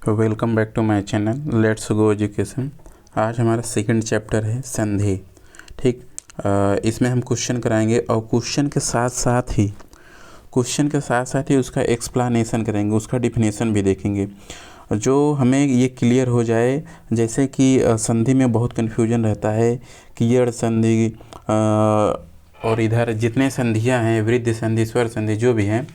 Welcome back to my channel let's go education. आज हमारा second chapter है संधि। ठीक, इसमें हम क्वेश्चन कराएंगे और क्वेश्चन के साथ साथ ही उसका एक्सप्लेनेशन करेंगे, उसका डिफिनेशन भी देखेंगे, जो हमें ये क्लियर हो जाए। जैसे कि संधि में बहुत कन्फ्यूजन रहता है कि यड़ संधि और इधर जितने संधियाँ हैं, वृद्धि संधि, स्वर संधि जो भी हैं,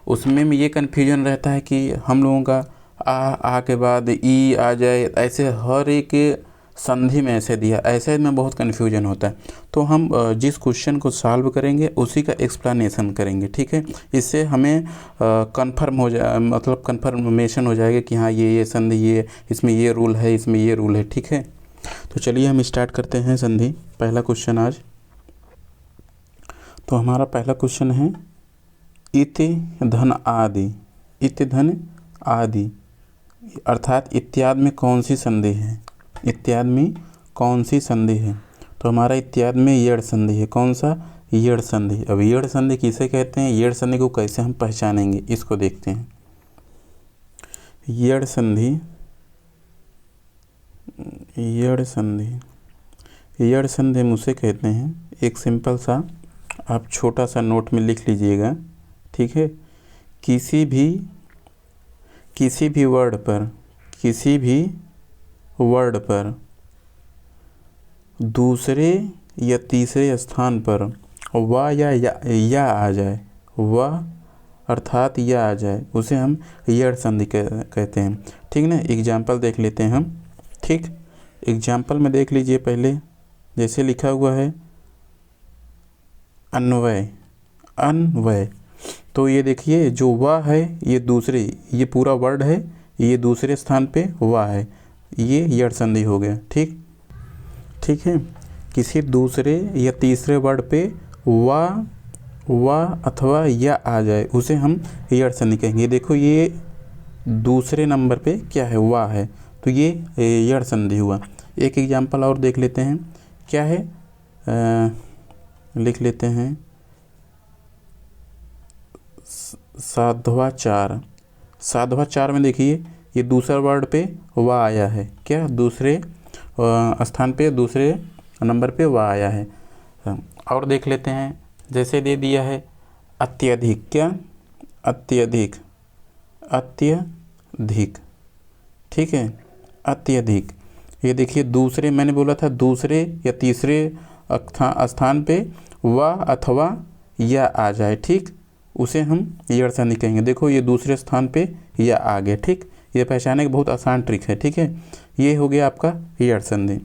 उसमें ये कन्फ्यूजन रहता है कि हम लोगों का आ के बाद ई आ जाए, ऐसे हर एक संधि में ऐसे दिया, ऐसे में बहुत कन्फ्यूजन होता है। तो हम जिस क्वेश्चन को सॉल्व करेंगे उसी का एक्सप्लेनेशन करेंगे। ठीक है, इससे हमें कंफर्म हो जाए, मतलब कंफर्मेशन हो जाएगा कि हाँ ये संधि, ये इसमें ये रूल है, इसमें ये रूल है। ठीक है, तो चलिए हम स्टार्ट करते हैं संधि। पहला क्वेश्चन आज, तो हमारा पहला क्वेश्चन है इति धन आदि। इति धन आदि अर्थात इत्यादि में कौन सी संधि है? इत्यादि में कौन सी संधि है? तो हमारा इत्यादि में यड़ संधि है। कौन सा? यड़ संधि। अब यड़ संधि किसे कहते हैं, यड़ संधि को कैसे हम पहचानेंगे, इसको देखते हैं। यड़ संधि, यड़ संधि, यड़ संधि हम उसे कहते हैं, एक सिंपल सा आप छोटा सा नोट में लिख लीजिएगा। ठीक है, किसी भी वर्ड पर दूसरे या तीसरे स्थान पर व या आ जाए, व अर्थात या आ जाए, उसे हम यड़ संधि कहते हैं। ठीक ना, एग्जाम्पल देख लेते हैं हम। ठीक, एग्जाम्पल में देख लीजिए पहले, जैसे लिखा हुआ है अन्वय। अन्वय, तो ये देखिए जो व है ये दूसरे, ये पूरा वर्ड है, ये दूसरे स्थान पे व है, ये यड़ संधि हो गया। ठीक है, किसी दूसरे या तीसरे वर्ड पे व अथवा या आ जाए, उसे हम यड़ संधि कहेंगे। देखो ये दूसरे नंबर पे क्या है, व है, तो ये यड़ संधि हुआ। एक एग्जाम्पल और देख लेते हैं, क्या है, लिख लेते हैं साधवाचार। साधवाचार में देखिए ये दूसरा वर्ड पे व आया है, क्या, दूसरे स्थान पे, दूसरे नंबर पे व आया है। और देख लेते हैं, जैसे दे दिया है अत्यधिक। क्या? अत्यधिक, अत्यधिक। ठीक है, अत्यधिक, ये देखिए दूसरे, मैंने बोला था दूसरे या तीसरे स्थान पे व अथवा या आ जाए। ठीक, उसे हम यड़ संधि कहेंगे। देखो ये दूसरे स्थान पे या आ गया। ठीक, ये पहचानने की बहुत आसान ट्रिक है। ठीक है, ये हो गया आपका यड़ संधि।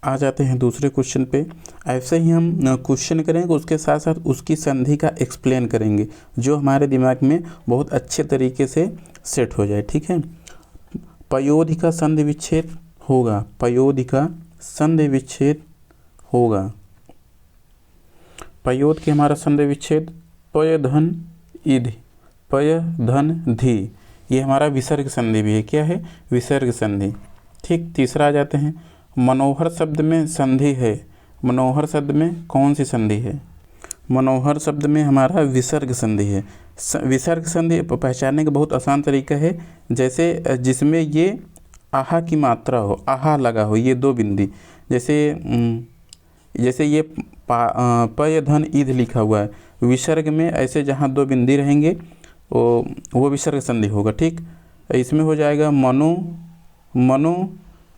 आ जाते हैं दूसरे क्वेश्चन पे। ऐसे ही हम क्वेश्चन करेंगे, उसके साथ साथ उसकी संधि का एक्सप्लेन करेंगे, जो हमारे दिमाग में बहुत अच्छे तरीके से सेट हो जाए। ठीक है, पयोधि का संधि विच्छेद होगा। पयोधि का संधि विच्छेद होगा। पयोध के हमारा संधि विच्छेद पय धन इधि, पय धन धी, ये हमारा विसर्ग संधि भी है। क्या है? विसर्ग संधि। ठीक, तीसरा आ जाते हैं, मनोहर शब्द में संधि है। मनोहर शब्द में कौन सी संधि है? मनोहर शब्द में हमारा विसर्ग संधि है। विसर्ग संधि पहचानने का बहुत आसान तरीका है, जैसे जिसमें ये आहा की मात्रा हो, आहा लगा हो, ये दो बिंदी, जैसे ये पय धन ईध लिखा हुआ है, विसर्ग में ऐसे जहाँ दो बिंदी रहेंगे वो विसर्ग संधि होगा। ठीक, इसमें हो जाएगा मनो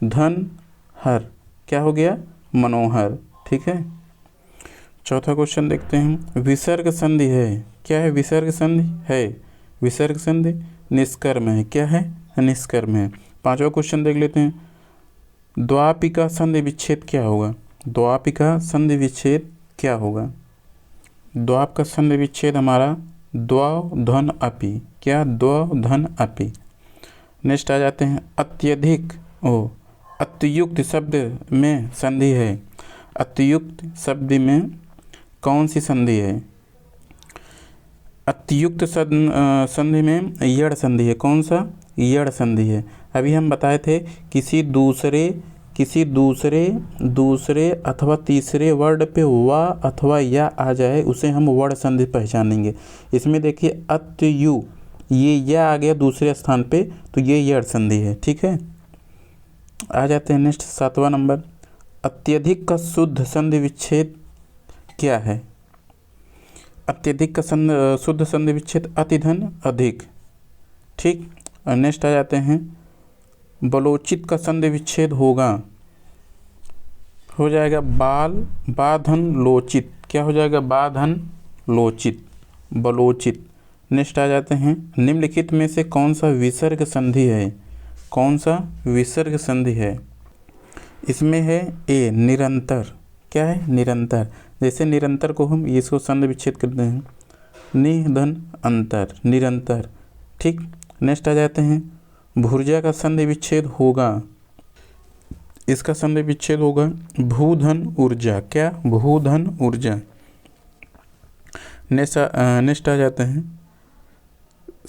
धन हर, क्या हो गया? मनोहर। ठीक है, चौथा क्वेश्चन देखते हैं, विसर्ग संधि है। क्या है? विसर्ग संधि है। विसर्ग संधि निष्कर्म है। क्या है? निष्कर्म है। पांचवा क्वेश्चन देख लेते हैं, द्वापिका संधि विच्छेद क्या होगा? द्वापिका संधि विच्छेद क्या होगा? द्वाप का संधि विच्छेद हमारा द्वाव धन अपि। क्या? द्वाव धन अपि। नेक्स्ट आ जाते हैं अत्यधिक। अत्युक्त शब्द में संधि है। अत्युक्त शब्द में कौन सी संधि है? अत्युक्त संधि में यड़ संधि है। कौन सा? यड़ संधि है। अभी हम बताए थे किसी दूसरे अथवा तीसरे वर्ड पे व अथवा या आ जाए, उसे हम वर्ण संधि पहचानेंगे। इसमें देखिए अत्यु, ये या आ गया दूसरे स्थान पे, तो ये यड़ संधि है। ठीक है, आ जाते हैं नेक्स्ट 7वां नंबर। अत्यधिक का शुद्ध संधि विच्छेद क्या है? अत्यधिक का शुद्ध संधि विच्छेद अतिधन अधिक। ठीक, नेक्स्ट आ जाते हैं। बलोचित का संधि विच्छेद होगा, हो जाएगा बाधन लोचित। क्या हो जाएगा? बाधन लोचित, बलोचित। नेक्स्ट आ जाते हैं। निम्नलिखित में से कौन सा विसर्ग संधि है? कौन सा विसर्ग संधि है? इसमें है ए निरंतर। क्या है? निरंतर। जैसे निरंतर को हम इसको संधि विच्छेद करते हैं, निधन अंतर, निरंतर। ठीक, नेक्स्ट आ जाते हैं। भुर्जा का संधि विच्छेद होगा, इसका संधि विच्छेद होगा भूधन ऊर्जा। क्या? भूधन ऊर्जा। नेक्स्ट आ जाते हैं।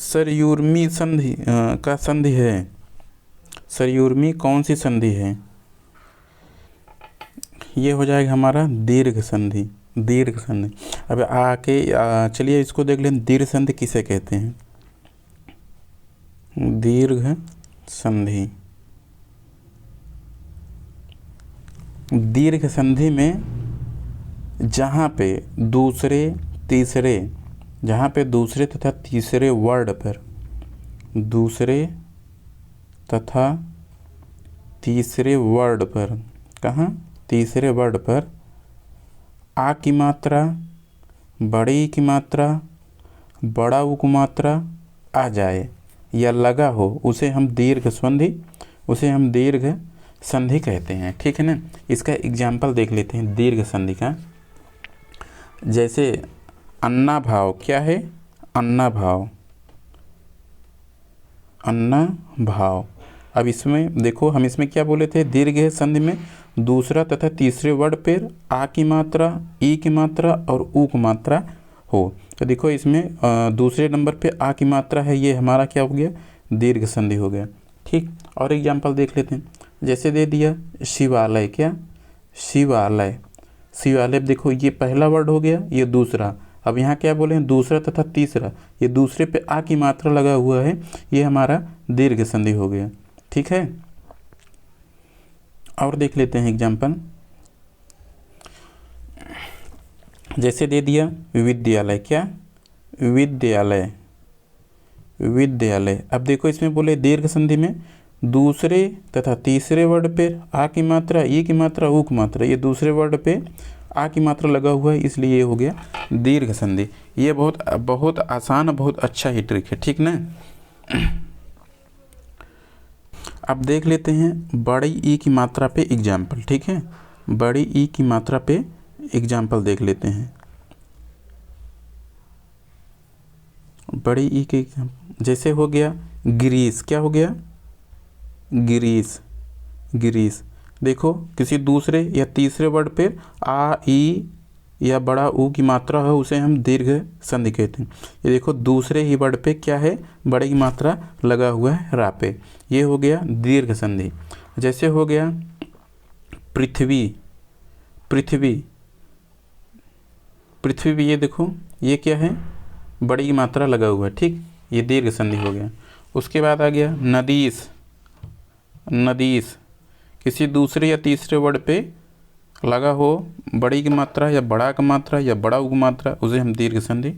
सरयूर्मी संधि का संधि है, सरयूर्मी कौन सी संधि है? ये हो जाएगा हमारा दीर्घ संधि, दीर्घ संधि। अब आके चलिए इसको देख लें, दीर्घ संधि किसे कहते हैं? दीर्घ संधि, दीर्घ संधि में जहाँ पे दूसरे तीसरे, जहाँ पे दूसरे तथा तीसरे वर्ड पर, दूसरे तथा तीसरे वर्ड पर, कहाँ? तीसरे वर्ड पर आ की मात्रा, बड़ी की मात्रा, बड़ा उ की मात्रा आ जाए या लगा हो, उसे हम दीर्घ संधि, उसे हम दीर्घ संधि कहते हैं। ठीक है ना। इसका एग्जाम्पल देख लेते हैं दीर्घ संधि का। जैसे अन्ना भाव। क्या है? अन्ना भाव, अन्ना भाव। अब इसमें देखो, हम इसमें क्या बोले थे? दीर्घ संधि में दूसरा तथा तीसरे वर्ड पर आ की मात्रा, ई की मात्रा और उ की मात्रा हो। तो देखो इसमें दूसरे नंबर पे आ की मात्रा है, ये हमारा क्या हो गया? दीर्घ संधि हो गया। ठीक, और एग्जाम्पल देख लेते हैं। जैसे दे दिया शिवालय। क्या? शिवालय, शिवालय। देखो ये पहला वर्ड हो गया, ये दूसरा। अब यहाँ क्या बोले हैं? दूसरा तथा तीसरा, ये दूसरे पे आ की मात्रा लगा हुआ है, ये हमारा दीर्घ संधि हो गया। ठीक है, और देख लेते हैं एग्जाम्पल। जैसे दे दिया विद्यालय। क्या? विद्यालय, विद्यालय। अब देखो इसमें बोले दीर्घ संधि में दूसरे तथा तीसरे वर्ड पे आ की मात्रा, ई की मात्रा, उ की मात्रा, ये दूसरे वर्ड पे आ की मात्रा लगा हुआ है, इसलिए ये हो गया दीर्घ संधि। ये बहुत आसान, बहुत अच्छा ही ट्रिक है। ठीक ना। अब देख लेते हैं बड़ी ई की मात्रा पे एग्जाम्पल। ठीक है, बड़ी ई की मात्रा पे एग्जाम्पल देख लेते हैं। बड़ी ई के जैसे हो गया गिरीश। क्या हो गया? गिरीश, गिरीश। देखो किसी दूसरे या तीसरे वर्ड पे आ, ई या बड़ा ऊ की मात्रा है, उसे हम दीर्घ संधि कहते हैं। ये देखो दूसरे ही वर्ड पे क्या है? बड़े की मात्रा लगा हुआ है रा पे, ये हो गया दीर्घ संधि। जैसे हो गया पृथ्वी, पृथ्वी, पृथ्वी भी, ये देखो ये क्या है? बड़ी की मात्रा लगा हुआ है। ठीक, ये दीर्घ संधि हो गया। उसके बाद आ गया नदीस, नदीस। किसी दूसरे या तीसरे वर्ड पे लगा हो बड़ी की मात्रा या बड़ा की मात्रा या बड़ा की मात्रा, उसे हम दीर्घ संधि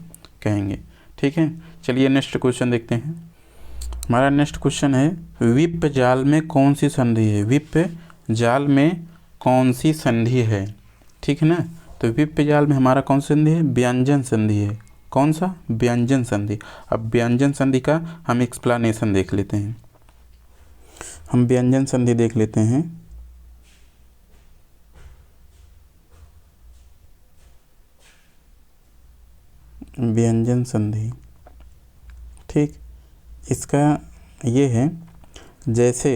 कहेंगे। ठीक है, चलिए नेक्स्ट क्वेश्चन देखते हैं। हमारा नेक्स्ट क्वेश्चन है विप जाल में कौन सी संधि है? विप जाल में कौन सी संधि है? ठीक है ना। तो विप जाल में हमारा कौन सी संधि है? व्यंजन संधि है। कौन सा? व्यंजन संधि। अब व्यंजन संधि का हम एक्सप्लेनेशन देख लेते हैं। हम व्यंजन संधि देख लेते हैं। व्यंजन संधि, ठीक, इसका ये है, जैसे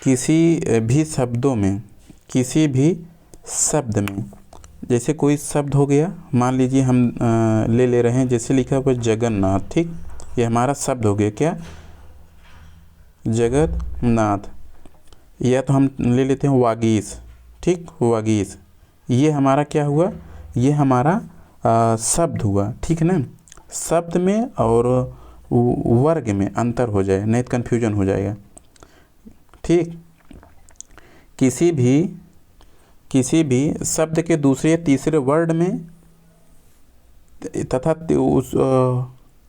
किसी भी शब्दों में, किसी भी शब्द में, जैसे कोई शब्द हो गया, मान लीजिए हम ले रहे हैं, जैसे लिखा हुआ जगन्नाथ। ठीक, ये हमारा शब्द हो गया। क्या? जगन्नाथ। या तो हम ले लेते हैं वागीश। ठीक, वागीश, ये हमारा क्या हुआ? ये हमारा शब्द हुआ। ठीक है ना। शब्द में और वर्ग में अंतर हो जाए, नहीं तो कन्फ्यूजन हो जाएगा। ठीक, किसी भी शब्द के दूसरे या तीसरे वर्ड में तथा उस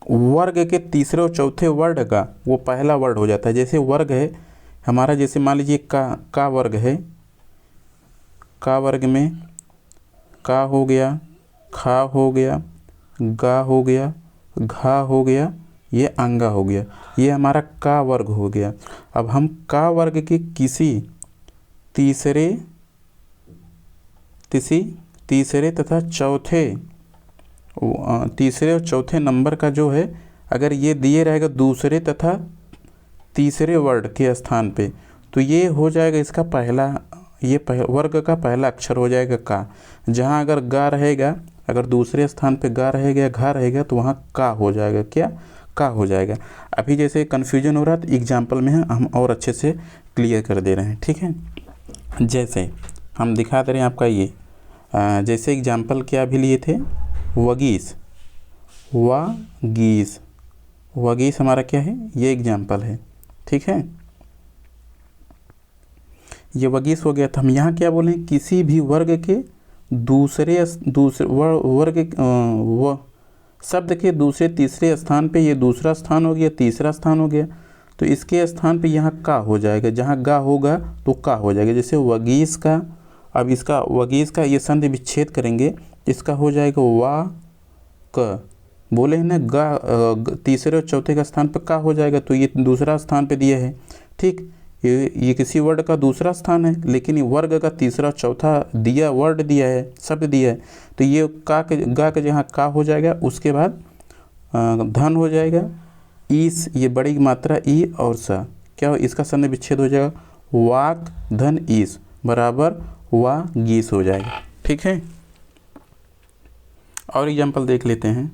वर्ग के तीसरे और चौथे वर्ड का वो पहला वर्ड हो जाता है। जैसे वर्ग है हमारा, जैसे मान लीजिए का वर्ग है, का वर्ग में का हो गया, खा हो गया, गा हो गया, घा हो गया, ये अंगा हो गया, ये हमारा का वर्ग हो गया। अब हम का वर्ग के किसी तीसरे तथा तीसरे और चौथे नंबर का जो है, अगर ये दिए रहेगा दूसरे तथा तीसरे वर्ड के स्थान पे, तो ये हो जाएगा इसका पहला, ये वर्ग का पहला अक्षर हो जाएगा का। जहाँ अगर गा रहेगा, अगर दूसरे स्थान पे गा रहेगा, घा रहेगा, तो वहाँ का हो जाएगा, क्या का हो जाएगा। अभी जैसे कन्फ्यूजन हो रहा था एग्जाम्पल में हम और अच्छे से क्लियर कर दे रहे हैं। ठीक है, जैसे हम दिखा दे रहे हैं आपका ये, जैसे एग्जाम्पल क्या अभी लिए थे, वगीस, वगीस हमारा क्या है, ये एग्जाम्पल है। ठीक है, ये वगीस हो गया। था हम यहाँ क्या बोलें, किसी भी वर्ग के दूसरे वर्ग शब्द के दूसरे तीसरे स्थान पे, ये दूसरा स्थान हो गया, तीसरा स्थान हो गया, तो इसके स्थान पे यहाँ का हो जाएगा। जहाँ गा होगा तो का हो जाएगा। जैसे वगीस का, अब इसका वगीस का ये संधि विच्छेद करेंगे, इसका हो जाएगा वा क। बोले हैं ना गा तीसरे और चौथे का स्थान पर का हो जाएगा, तो ये दूसरा स्थान पे दिया है। ठीक, ये किसी वर्ड का दूसरा स्थान है, लेकिन ये वर्ग का तीसरा चौथा दिया वर्ड दिया है, शब्द दिया है, तो ये गा के जहाँ का हो जाएगा, उसके बाद धन हो जाएगा, ईस, ये बड़ी मात्रा ई और सा, क्या हो, इसका संधि विच्छेद हो जाएगा, वाक धन ईस बराबर वा गीस हो जाएगा। ठीक है, और एग्जाम्पल देख लेते हैं।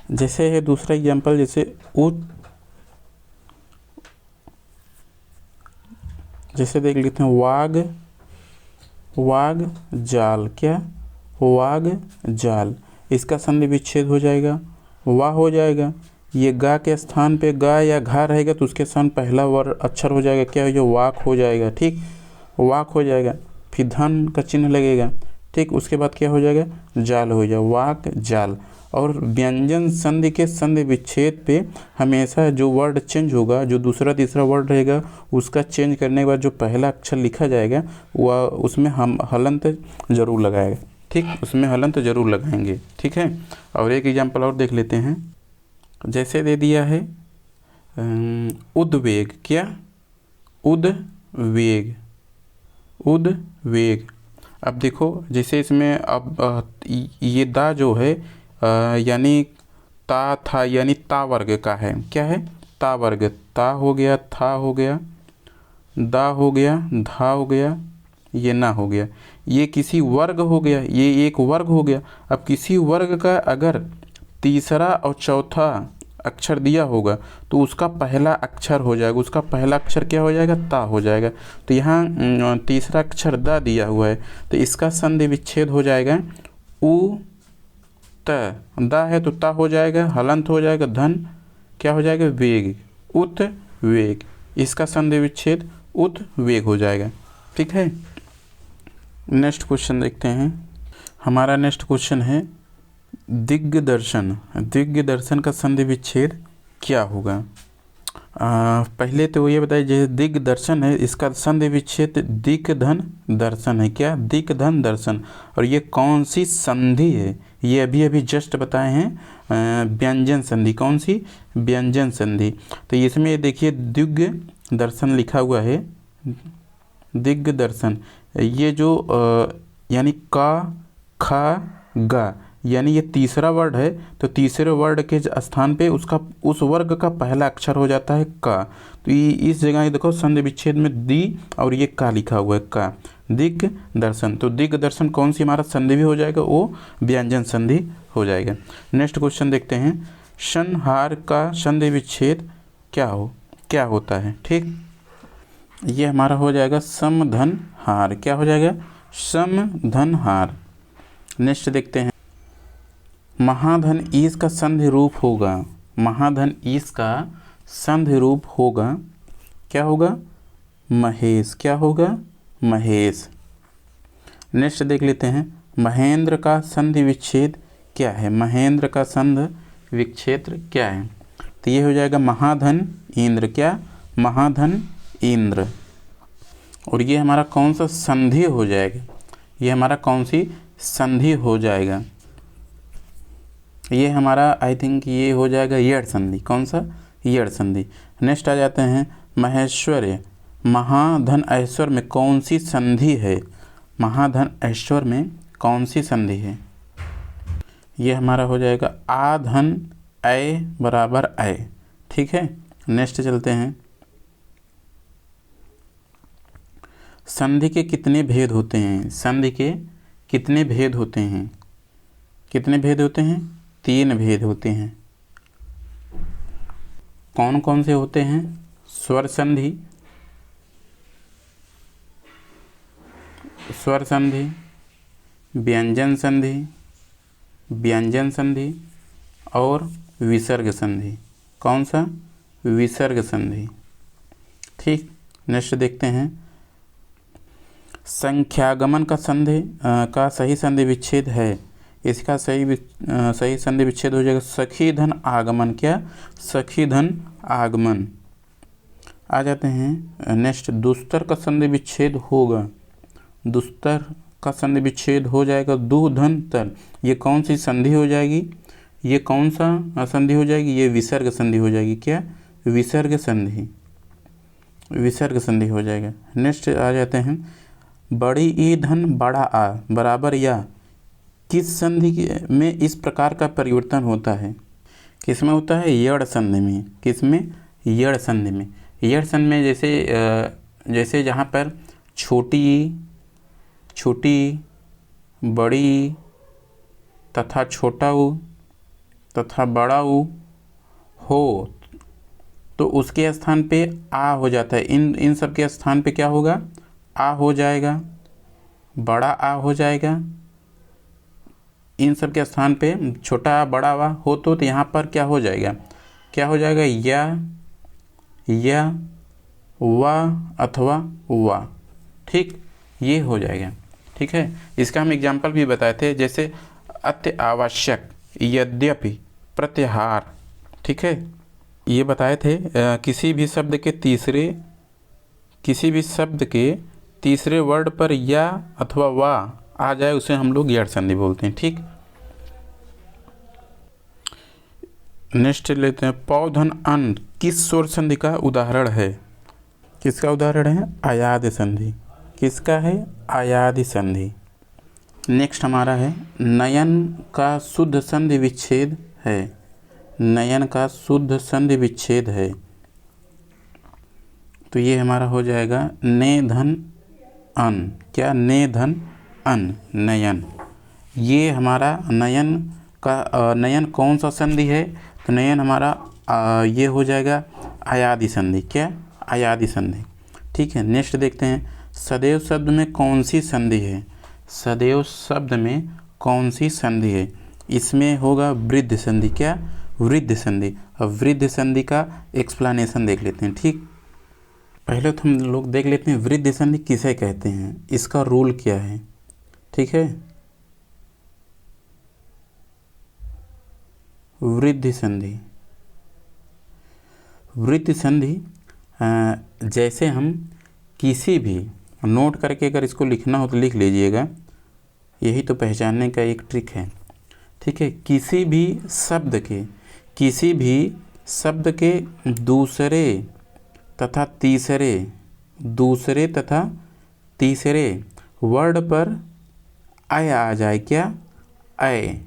जैसे है दूसरा एग्जाम्पल, जैसे देख लेते हैं, वाग जाल, क्या वाग जाल, इसका संधि विच्छेद हो जाएगा, वाह हो जाएगा। ये गा के स्थान पे गा या घा रहेगा, तो उसके स्थान पहला वर्ड अक्षर हो जाएगा, क्या हो जाएगा, वाक हो जाएगा। ठीक, वाक हो जाएगा, फिर धन का चिन्ह लगेगा। ठीक, उसके बाद क्या हो जाएगा, जाल हो जाएगा, वाक जाल। और व्यंजन संधि के संधि विच्छेद पे हमेशा जो वर्ड चेंज होगा, जो दूसरा तीसरा वर्ड रहेगा, उसका चेंज करने के बाद जो पहला अक्षर लिखा जाएगा वह उसमें हम हलंत जरूर लगाएगा। ठीक, उसमें हलंत जरूर लगाएंगे। ठीक है, और एक एग्जाम्पल और देख लेते हैं। जैसे दे दिया है उद्वेग, क्या उद्वेग। अब देखो, जैसे इसमें अब ये दा जो है यानी ता था, यानी ता वर्ग का है, क्या है, ता वर्ग, ता हो गया, था हो गया, दा हो गया, धा हो गया, ये ना हो गया, ये किसी वर्ग हो गया, ये एक वर्ग हो गया। अब किसी वर्ग का अगर तीसरा और चौथा अक्षर दिया होगा, तो उसका पहला अक्षर हो जाएगा, उसका पहला अक्षर क्या हो जाएगा, ता हो जाएगा। तो यहाँ तीसरा अक्षर दा दिया हुआ है, तो इसका संधि विच्छेद हो जाएगा, उ त, दा है तो ता हो जाएगा, हलंत हो जाएगा, धन क्या हो जाएगा, वेग, उत वेग, इसका संधि विच्छेद उत वेग हो जाएगा। ठीक है, नेक्स्ट क्वेश्चन देखते हैं। हमारा नेक्स्ट क्वेश्चन है दिग्दर्शन का संधि विच्छेद क्या होगा। पहले तो ये बताइए, जैसे दिग्दर्शन है, इसका संधि विच्छेद दिक धन दर्शन है, क्या दिक धन दर्शन। और ये कौन सी संधि है, ये अभी जस्ट बताए हैं, व्यंजन संधि। कौन सी, व्यंजन संधि। तो इसमें देखिए दिग् दर्शन लिखा हुआ है, दिग् दर्शन, ये जो यानी का खा गा, यानी ये तीसरा वर्ड है, तो तीसरे वर्ड के स्थान पे उसका उस वर्ग का पहला अक्षर हो जाता है का। तो ये इस जगह ये देखो संधि विच्छेद में दी और ये का लिखा हुआ है, का दिग दर्शन। तो दिग दर्शन कौन सी हमारा संधि भी हो जाएगा, वो व्यंजन संधि हो जाएगा। नेक्स्ट क्वेश्चन देखते हैं, संहार का संधि विच्छेद क्या होता है। ठीक, ये हमारा हो जाएगा समधन हार, क्या हो जाएगा, समधन हार। नेक्स्ट देखते हैं, महाधन ईस का संधि रूप होगा, महाधन ईश का संधि रूप होगा, क्या होगा, महेश। क्या होगा, महेश। नेक्स्ट देख लेते हैं, महेंद्र का संधि विच्छेद क्या है। महेंद्र का संधि विच्छेद क्या है, तो ये हो जाएगा महाधन इंद्र। क्या, महाधन इंद्र। और ये हमारा कौन सा संधि हो जाएगा, ये हमारा कौन सी संधि हो जाएगा, ये हमारा आई थिंक ये हो जाएगा यड़ संधि। कौन सा, यड़ संधि। नेक्स्ट आ जाते हैं, महेश्वर्य महाधन ऐश्वर्य में कौन सी संधि है। महाधन ऐश्वर्य में कौन सी संधि है, ये हमारा हो जाएगा आधन ऐ बराबर ऐ। ठीक है, नेक्स्ट चलते हैं, संधि के कितने भेद होते हैं। संधि के कितने भेद होते हैं, कितने भेद होते हैं, 3 भेद होते हैं। कौन कौन से होते हैं, स्वर संधि, स्वर संधि, व्यंजन संधि, व्यंजन संधि और विसर्ग संधि। कौन सा, विसर्ग संधि। ठीक, नेक्स्ट देखते हैं, संख्यागमन का संधि का सही संधि विच्छेद है। इसका सही संधि विच्छेद हो जाएगा सखी धन आगमन। क्या, सखी धन आगमन। आ जाते हैं नेक्स्ट, दुस्तर का संधि विच्छेद होगा, दुस्तर का संधि विच्छेद हो जाएगा दु धन तर। ये कौन सी संधि हो जाएगी, ये कौन सा संधि हो जाएगी, ये विसर्ग संधि हो जाएगी। क्या, विसर्ग संधि, विसर्ग संधि हो जाएगा। नेक्स्ट आ जाते हैं, बड़ी ई धन बड़ा आ बराबर या किस संधि में इस प्रकार का परिवर्तन होता है। किस में होता है, यड़ संधि में। किस में, यड़ संधि में। यड़ संधि में जैसे जहाँ पर छोटी, छोटी, बड़ी तथा छोटा ऊ तथा बड़ा ऊ हो, तो उसके स्थान पे आ हो जाता है। इन सब के स्थान पे क्या होगा, आ हो जाएगा, बड़ा आ हो जाएगा। इन सब के स्थान पे छोटा आ बड़ा आ हो तो यहाँ पर क्या हो जाएगा, क्या हो जाएगा, या वा अथवा वा। ठीक, ये हो जाएगा। ठीक है, इसका हम एग्जाम्पल भी बताए थे, जैसे अत्य आवश्यक, यद्यपि, प्रत्याहार। ठीक है, ये बताए थे किसी भी शब्द के तीसरे वर्ड पर या अथवा वा आ जाए उसे हम लोग यड़ संधि बोलते हैं। ठीक, नेक्स्ट लेते हैं, पौधन अन किस स्वर संधि का उदाहरण है। किसका उदाहरण है, अयादि संधि। किसका है, अयादि संधि। नेक्स्ट हमारा है, नयन का शुद्ध संधि विच्छेद है। नयन का शुद्ध संधि विच्छेद है, तो ये हमारा हो जाएगा ने धन अन। क्या, ने धन अन, नयन। ये हमारा नयन कौन सा संधि है, तो नयन हमारा ये हो जाएगा अयादि संधि। क्या, अयादि संधि। ठीक है, नेक्स्ट देखते हैं, सदैव शब्द में कौन सी संधि है। सदैव शब्द में कौन सी संधि है, इसमें होगा वृद्ध संधि। क्या, वृद्ध संधि। अब वृद्ध संधि का एक्सप्लेनेशन देख लेते हैं। ठीक, पहले तो हम लोग देख लेते हैं वृद्ध संधि किसे कहते हैं, इसका रूल क्या है। ठीक है, वृद्ध संधि। वृद्ध संधि जैसे हम किसी भी, नोट करके अगर इसको लिखना हो तो लिख लीजिएगा, यही तो पहचानने का एक ट्रिक है। ठीक है, किसी भी शब्द के दूसरे तथा तीसरे वर्ड पर अय आ जाए। क्या, अय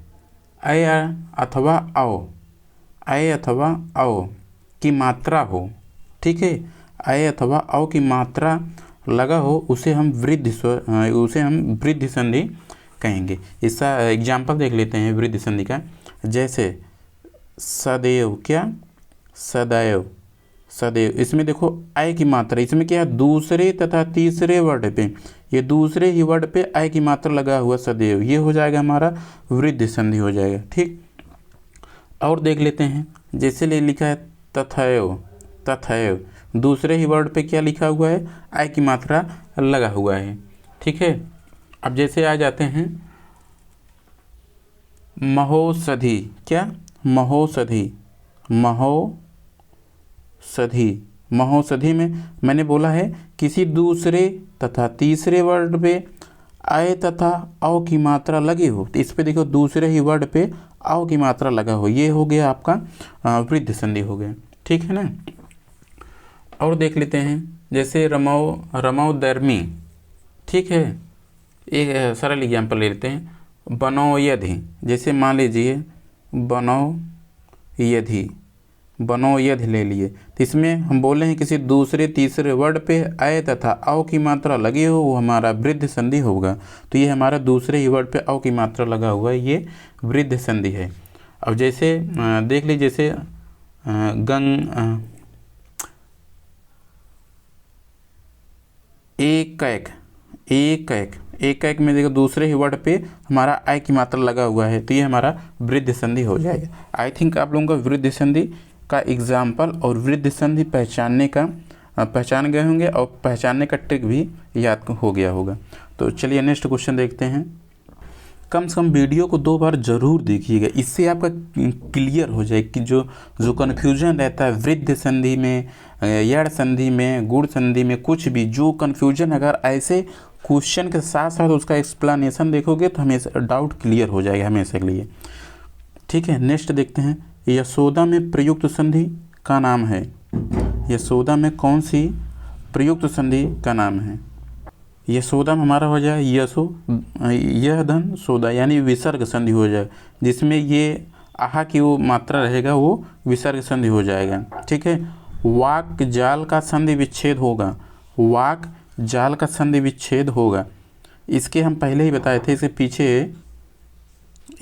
अथवा औ की मात्रा हो। ठीक है, अय अथवा औ की मात्रा लगा हो, उसे हम वृद्ध संधि कहेंगे। इसका एग्जाम्पल देख लेते हैं वृद्ध संधि का। जैसे सदैव। क्या, सदैव, सदैव। इसमें देखो अय की मात्रा, इसमें क्या है, दूसरे तथा तीसरे वर्ड पे, ये दूसरे ही वर्ड पे अय की मात्रा लगा हुआ सदैव, ये हो जाएगा हमारा वृद्ध संधि हो जाएगा। ठीक, और देख लेते हैं जैसे ले लिखा है तथैव, तथैव, दूसरे ही वर्ड पे क्या लिखा हुआ है, आय की मात्रा लगा हुआ है। ठीक है, अब जैसे आ जाते हैं महोषधि, क्या, महोषधि, महोषधि, महोषधि में मैंने बोला है किसी दूसरे तथा तीसरे वर्ड पे आय तथा औ की मात्रा लगी हो, तो इस पे देखो दूसरे ही वर्ड पे औ की मात्रा लगा हो, ये हो गया आपका वृद्धि संधि हो गया। ठीक है ना। और देख लेते हैं जैसे रमौ, रमौदर्मी। ठीक है, एक सरल एग्जाम्पल ले लेते हैं, बनोयधि। जैसे मान लीजिए बनोयधि, बनोयधि ले लिए, तो इसमें हम बोले हैं किसी दूसरे तीसरे वर्ड पे आय तथा औ की मात्रा लगी हो, वो हमारा वृद्धि संधि होगा। तो ये हमारा दूसरे ही वर्ड पे औ की मात्रा लगा हुआ है, ये वृद्धि संधि है। अब जैसे देख लीजिए, जैसे एकैक, एकैक, एकैक में देखो दूसरे ही वर्ड पे हमारा आय की मात्रा लगा हुआ है, तो ये हमारा वृद्धि संधि हो जाएगा। आई थिंक आप लोगों को वृद्धि संधि का एग्जाम्पल और वृद्धि संधि पहचान गए होंगे और पहचानने का ट्रिक भी याद हो गया होगा। तो चलिए नेक्स्ट क्वेश्चन देखते हैं। कम से कम वीडियो को 2 बार जरूर देखिएगा, इससे आपका क्लियर हो जाए कि जो कन्फ्यूजन रहता है वृद्धि संधि में, यड़ संधि में, गुण संधि में, कुछ भी जो कन्फ्यूजन, अगर ऐसे क्वेश्चन के साथ साथ उसका एक्सप्लेनेशन देखोगे तो हमेशा डाउट क्लियर हो जाएगा हमेशा के लिए। ठीक है, नेक्स्ट देखते हैं, यशोदा में प्रयुक्त संधि का नाम है। यशोदा में कौन सी प्रयुक्त संधि का नाम है? यशोदा में हमारा हो जाए यशो, यह धन सोदा, यानी विसर्ग संधि हो जाए, जिसमें ये आहा की वो मात्रा रहेगा वो विसर्ग संधि हो जाएगा। ठीक है, वाक जाल का संधि विच्छेद होगा, वाक जाल का संधि विच्छेद होगा, इसके हम पहले ही बताए थे, इसके पीछे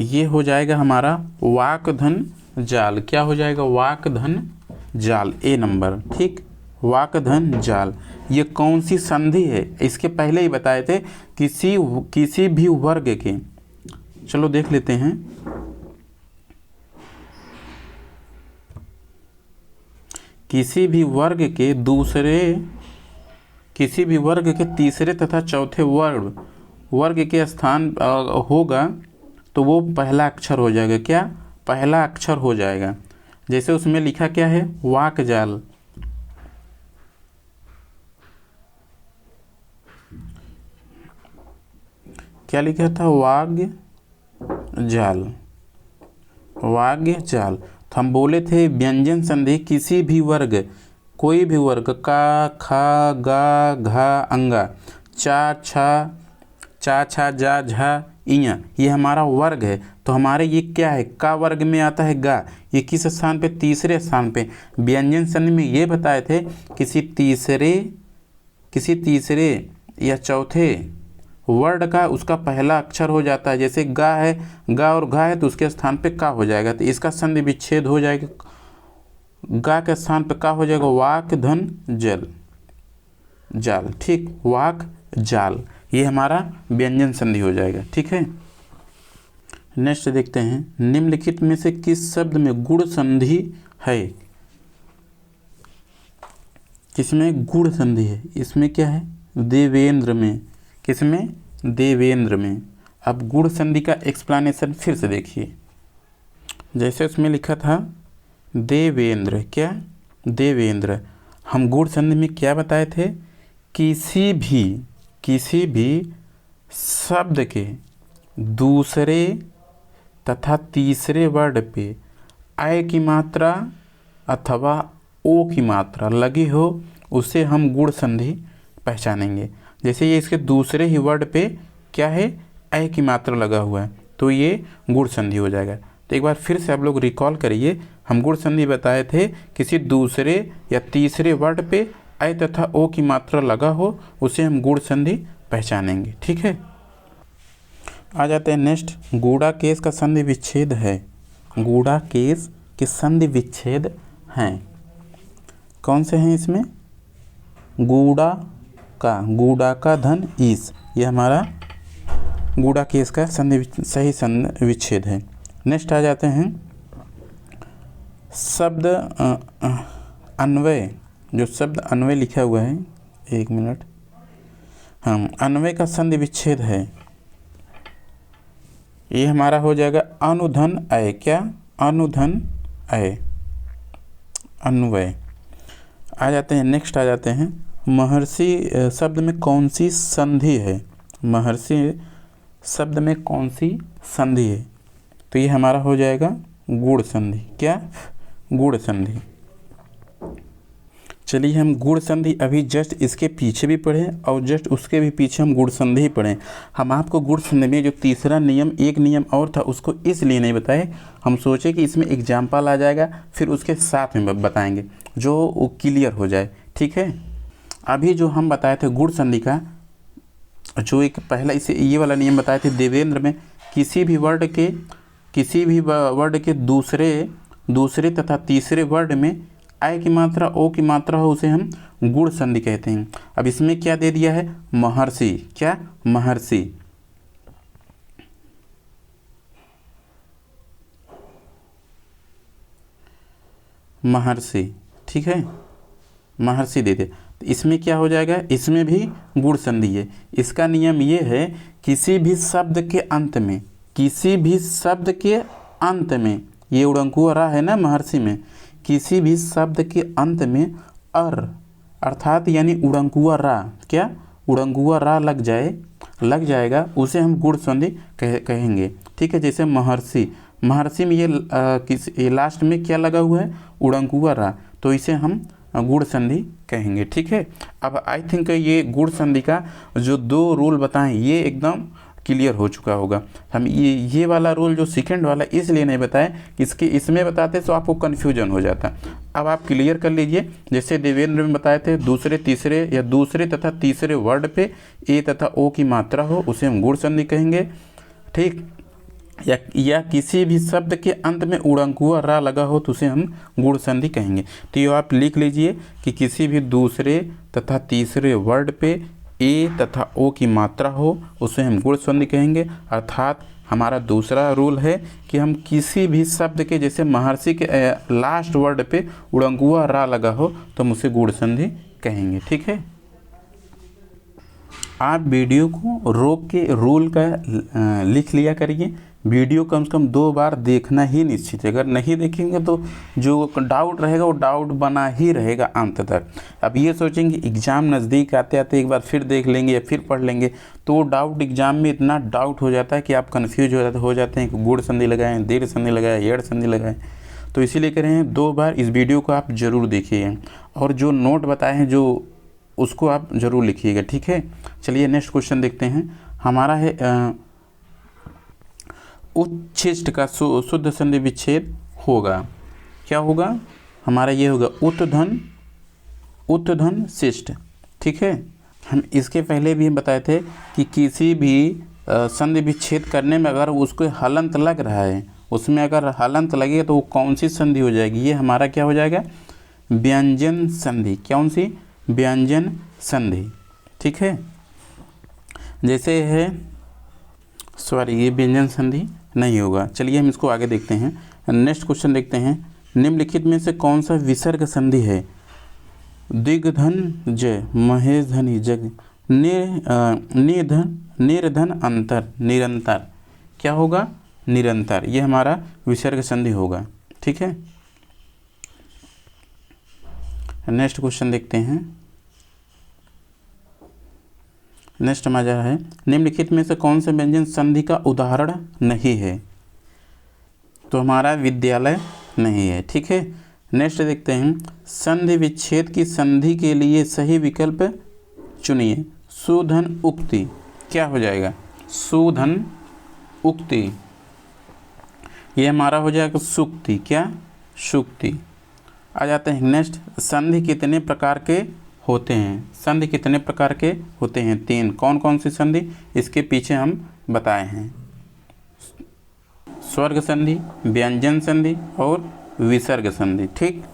ये हो जाएगा हमारा वाक धन जाल। क्या हो जाएगा? वाक धन जाल, ए नंबर। ठीक, वाक धन जाल, ये कौन सी संधि है? इसके पहले ही बताए थे, किसी भी वर्ग के, चलो देख लेते हैं, किसी भी वर्ग के दूसरे, किसी भी वर्ग के तीसरे तथा चौथे वर्ग के स्थान होगा तो वो पहला अक्षर हो जाएगा। क्या? पहला अक्षर हो जाएगा। जैसे उसमें लिखा क्या है? वाक जाल। क्या लिखा था? वाग्य जाल, वाग्य जाल। तो हम बोले थे व्यंजन संधि किसी भी वर्ग, कोई भी वर्ग, का, खा, गा, घा, अंगा, चा, छा, चा, छा, जा, झा, इया, ये हमारा वर्ग है। तो हमारे ये क्या है? का वर्ग में आता है गा। ये किस स्थान पे? तीसरे स्थान पे। व्यंजन संधि में ये बताए थे किसी तीसरे या चौथे वर्ड का उसका पहला अक्षर हो जाता है। जैसे गा है, गा और घा है तो उसके स्थान पे का हो जाएगा, तो इसका संधि विच्छेद हो जाएगा। गा के स्थान पे का हो जाएगा? वाक धन जल, जाल। ठीक, वाक जाल, ये हमारा व्यंजन संधि हो जाएगा। ठीक है, नेक्स्ट देखते हैं, निम्नलिखित में से किस शब्द में गुण संधि है? किसमें गुण संधि है? इसमें क्या है? देवेंद्र में। किसमें? देवेंद्र में। अब गुण संधि का एक्सप्लेनेशन फिर से देखिए। जैसे उसमें लिखा था देवेंद्र, क्या? देवेंद्र। हम गुण संधि में क्या बताए थे? किसी भी शब्द के दूसरे तथा तीसरे वर्ड पे आय की मात्रा अथवा ओ की मात्रा लगी हो, उसे हम गुण संधि पहचानेंगे। जैसे ये इसके दूसरे ही वर्ड पे क्या है? आय की मात्रा लगा हुआ है, तो ये गुण संधि हो जाएगा। तो एक बार फिर से आप लोग रिकॉल करिए, हम गुण संधि बताए थे किसी दूसरे या तीसरे वर्ड पे आय तथा ओ की मात्रा लगा हो, उसे हम गुण संधि पहचानेंगे। ठीक है, आ जाते हैं नेक्स्ट, गूढ़ा केस का संधि विच्छेद है। गूढ़ा केस के संधि विच्छेद हैं, कौन से हैं इसमें? गूढ़ा का धन ईस, ये हमारा गूढ़ा केस का सही संधि विच्छेद है। नेक्स्ट आ जाते हैं शब्द अन्वय, जो शब्द अन्वय लिखा हुआ है, एक मिनट, हम अन्वय का संधि विच्छेद है, ये हमारा हो जाएगा अनुधन अय। क्या? अनुधन अय, अन्वय। आ जाते हैं नेक्स्ट, आ जाते हैं महर्षि शब्द में कौन सी संधि है? महर्षि शब्द में कौन सी संधि है? तो ये हमारा हो जाएगा गुण संधि। क्या? गुण संधि। चलिए हम गुण संधि अभी जस्ट इसके पीछे भी पढ़े और जस्ट उसके भी पीछे हम गुण संधि ही पढ़े। हम आपको गुण संधि में जो तीसरा नियम, एक नियम और था, उसको इसलिए नहीं बताए, हम सोचे कि इसमें एग्जाम्पल आ जाएगा, फिर उसके साथ में बताएंगे जो क्लियर हो जाए। ठीक है, अभी जो हम बताए थे गुण संधि का, जो एक पहला इसे ये वाला नियम बताए थे देवेंद्र में, किसी भी वर्ड के दूसरे तथा तीसरे वर्ड में आय की मात्रा ओ की मात्रा हो, उसे हम गुण संधि कहते हैं। अब इसमें क्या दे दिया है? महर्षि। क्या? महर्षि। महर्षि, ठीक है, महर्षि दे दे। तो इसमें क्या हो जाएगा? इसमें भी गुण संधि है। इसका नियम ये है, किसी भी शब्द के अंत में, किसी भी शब्द के अंत में, ये उड़ंकुआ रा है ना महर्षि में, किसी भी शब्द के अंत में अर्थात यानी उड़ंकुआ रा, क्या? उड़ंकुआ रा लग जाएगा, उसे हम गुण संधि कहेंगे। ठीक है, जैसे महर्षि, महर्षि में ये लास्ट में क्या लगा हुआ है? उड़ंकुआ रा, तो इसे हम गुण संधि कहेंगे। ठीक है, अब आई थिंक ये गुण संधि का जो 2 रूल बताएं ये एकदम क्लियर हो चुका होगा। हम ये वाला रूल जो सेकंड वाला इसलिए नहीं बताए, इसमें बताते तो आपको कन्फ्यूजन हो जाता। अब आप क्लियर कर लीजिए। जैसे देवेंद्र में बताए थे, दूसरे तीसरे या दूसरे तथा तीसरे वर्ड पे ए तथा ओ की मात्रा हो, उसे हम गुण संधि कहेंगे। ठीक, या किसी भी शब्द के अंत में उड़ंकुआ रा लगा हो तो उसे हम गुण संधि कहेंगे। तो ये आप लिख लीजिए कि किसी भी दूसरे तथा तीसरे वर्ड पे ए तथा ओ की मात्रा हो, उसे हम गुण संधि कहेंगे। अर्थात हमारा दूसरा रूल है कि हम किसी भी शब्द के, जैसे महर्षि के लास्ट वर्ड पे उड़ंकुआ रा लगा हो तो हम उसे गुण संधि कहेंगे। ठीक है, आप वीडियो को रोक के रूल का लिख लिया करिए। वीडियो कम से कम 2 बार देखना ही निश्चित है। अगर नहीं देखेंगे तो जो डाउट रहेगा वो डाउट बना ही रहेगा अंत तक। अब ये सोचेंगे एग्ज़ाम नज़दीक आते आते एक बार फिर देख लेंगे या फिर पढ़ लेंगे, तो वो डाउट एग्ज़ाम में इतना डाउट हो जाता है कि आप कन्फ्यूज हो जाते हैं कि गुण संधि लगाएं, दीर्घ संधि लगाएं, यड़ संधि लगाएं। तो इसीलिए कह रहे हैं 2 बार इस वीडियो को आप ज़रूर देखिए और जो नोट बताए हैं जो उसको आप ज़रूर लिखिएगा। ठीक है, चलिए नेक्स्ट क्वेश्चन देखते हैं। हमारा है उच्छिष्ट का शुद्ध संधि विच्छेद होगा। क्या होगा? हमारा ये होगा उत्धन शिष्ट। ठीक है, हम इसके पहले भी हम बताए थे कि किसी भी संधि विच्छेद करने में अगर उसको हलंत लग रहा है, उसमें अगर हलंत लगेगा तो वो कौन सी संधि हो जाएगी? ये हमारा क्या हो जाएगा? व्यंजन संधि। कौन सी? व्यंजन संधि। ठीक है, जैसे है, सॉरी ये व्यंजन संधि नहीं होगा। चलिए हम इसको आगे देखते हैं। नेक्स्ट क्वेश्चन देखते हैं। निम्नलिखित में से कौन सा विसर्ग संधि है? दिग्धन जय, महेश धनी जग, निर्धन अंतर, निरंतर। क्या होगा? निरंतर। ये हमारा विसर्ग संधि होगा। ठीक है, नेक्स्ट क्वेश्चन देखते हैं। नेक्स्ट हमारा है, निम्नलिखित में से कौन से व्यंजन संधि का उदाहरण नहीं है? तो हमारा विद्यालय नहीं है। ठीक है, नेक्स्ट देखते हैं। संधि विच्छेद की संधि के लिए सही विकल्प चुनिए। सुधन उक्ति। क्या हो जाएगा? सुधन उक्ति। ये हमारा हो जाएगा सुक्ति। क्या? सुक्ति। आ जाते हैं नेक्स्ट। संधि कितने प्रकार के होते हैं? संधि कितने प्रकार के होते हैं? 3। कौन कौन सी संधि? इसके पीछे हम बताए हैं। स्वर्ग संधि, व्यंजन संधि और विसर्ग संधि। ठीक,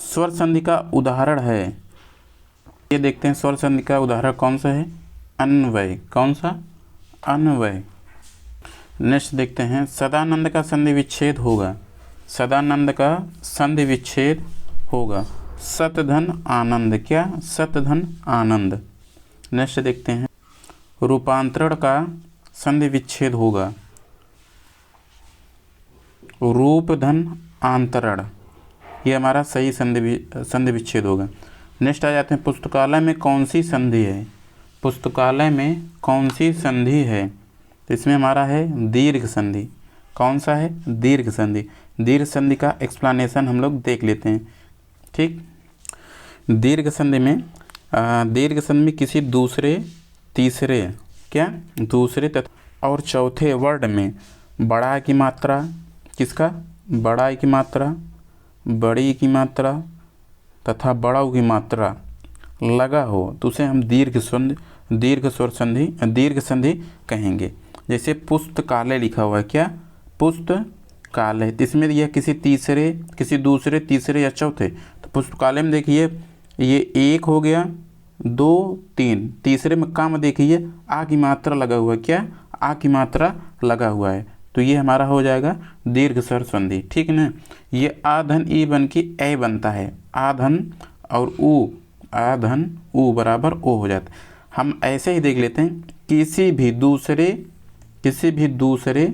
स्वर संधि का उदाहरण है, ये देखते हैं। स्वर संधि का उदाहरण कौन सा है? अन्वय। कौन सा? अन्वय। नेक्स्ट देखते हैं। सदानंद का संधि विच्छेद होगा। सदानंद का संधि विच्छेद होगा। सतधन आनंद, क्या? सतधन आनंद। नेक्स्ट देखते हैं, रूपांतरण का संधि विच्छेद होगा। रूप धन आंतरण, ये हमारा सही संधि विच्छेद होगा। नेक्स्ट आ जाते हैं, पुस्तकालय में कौन सी संधि है? पुस्तकालय में कौन सी संधि है? तो इसमें हमारा है दीर्घ संधि। कौन सा है? दीर्घ संधि। दीर्घ संधि का एक्सप्लेनेशन हम लोग देख लेते हैं। ठीक, दीर्घ संधि में किसी दूसरे, तीसरे, क्या? दूसरे तथा और चौथे वर्ड में बड़ा की मात्रा, किसका? बड़ा की मात्रा, बड़ी की मात्रा तथा बड़ा की मात्रा लगा हो तो उसे हम दीर्घ संधि कहेंगे। जैसे पुस्तकालय लिखा हुआ है, क्या? पुस्तकालय, तो इसमें यह किसी दूसरे, तीसरे या चौथे, तो पुस्तकालय में देखिए ये एक हो गया, 2, 3, तीसरे में काम देखिए आ की मात्रा लगा हुआ है, क्या? आ की मात्रा लगा हुआ है, तो ये हमारा हो जाएगा दीर्घ स्वर संधि। ठीक ना, ये आधन ई बन की ए बनता है, आधन और ऊ, आधन ऊ बराबर ओ हो जाता है। हम ऐसे ही देख लेते हैं, किसी भी दूसरे,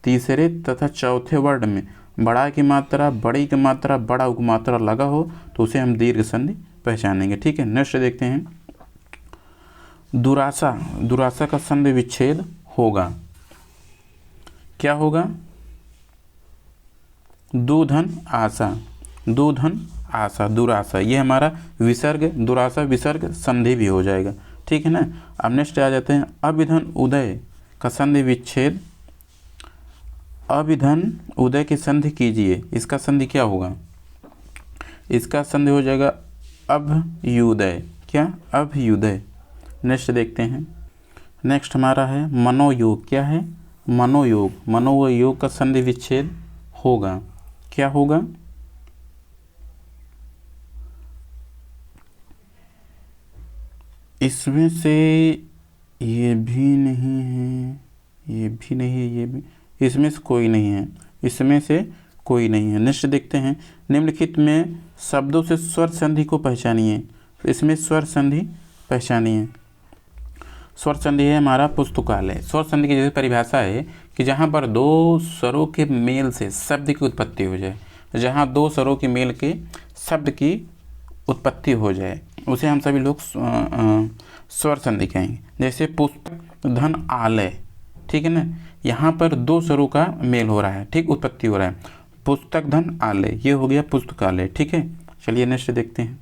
तीसरे तथा चौथे वर्ड में बड़ा की मात्रा, बड़ी की मात्रा, बड़ा की मात्रा लगा हो तो उसे हम दीर्घ संधि पहचानेंगे। ठीक है, नेक्स्ट देखते हैं, दुरासा का संधि विच्छेद होगा। क्या होगा? दूधन आशा, दुराशा, ये हमारा विसर्ग, दुराशा विसर्ग संधि भी हो जाएगा। ठीक है ना। अब नेक्स्ट आ जाते हैं, अभिधन उदय का संधि विच्छेद। अभिधन उदय की संधि कीजिए, इसका संधि क्या होगा? इसका संधि हो जाएगा अभ्युदय, क्या? अभ्युदय। नेक्स्ट देखते हैं, नेक्स्ट हमारा है मनोयोग। क्या है? मनोयोग का संधि विच्छेद होगा। क्या होगा? इसमें से ये भी नहीं है, ये भी नहीं है, ये भी, इसमें से कोई नहीं है, नेक्स्ट देखते हैं, निम्नलिखित में शब्दों से स्वर संधि को पहचानिए। तो इसमें स्वर संधि पहचानिए। स्वर संधि है हमारा पुस्तकालय। स्वर संधि की जैसे परिभाषा है कि जहाँ पर दो स्वरों के मेल से शब्द की उत्पत्ति हो जाए, जहाँ दो स्वरों के मेल के शब्द की उत्पत्ति हो जाए उसे हम सभी लोग स्वर संधि कहेंगे। जैसे पुस्तक धन आलय, ठीक है ना, यहाँ पर दो स्वरों का मेल हो रहा है, ठीक, उत्पत्ति हो रहा है, पुस्तक धन आलय, ये हो गया पुस्तकालय। ठीक है, चलिए नेक्स्ट देखते हैं।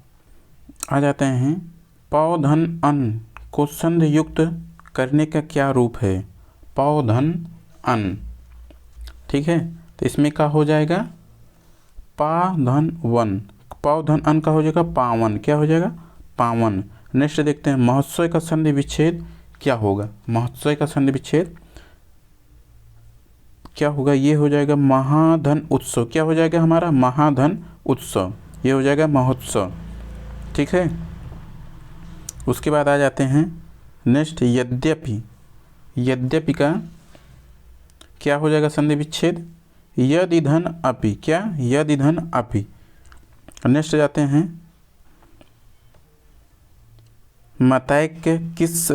आ जाते हैं, पौ धन अन को संधि युक्त करने का क्या रूप है? पौ धन अन, ठीक है, तो इसमें क्या हो जाएगा? पा धन वन, पौ धन अन का हो जाएगा पावन, क्या हो जाएगा? पावन। नेक्स्ट देखते हैं, महोत्सव का संधि विच्छेद क्या होगा? महोत्सव का संधि विच्छेद क्या होगा? ये हो जाएगा महाधन उत्सव। क्या हो जाएगा हमारा? महाधन उत्सव, ये हो जाएगा महोत्सव। ठीक है, उसके बाद आ जाते हैं नेक्स्ट, यद्यपि। यद्यपि का क्या हो जाएगा संधि विच्छेद? यदि धन अपि, क्या? यदि धन अपि। नेक्स्ट जाते हैं, मतैक किस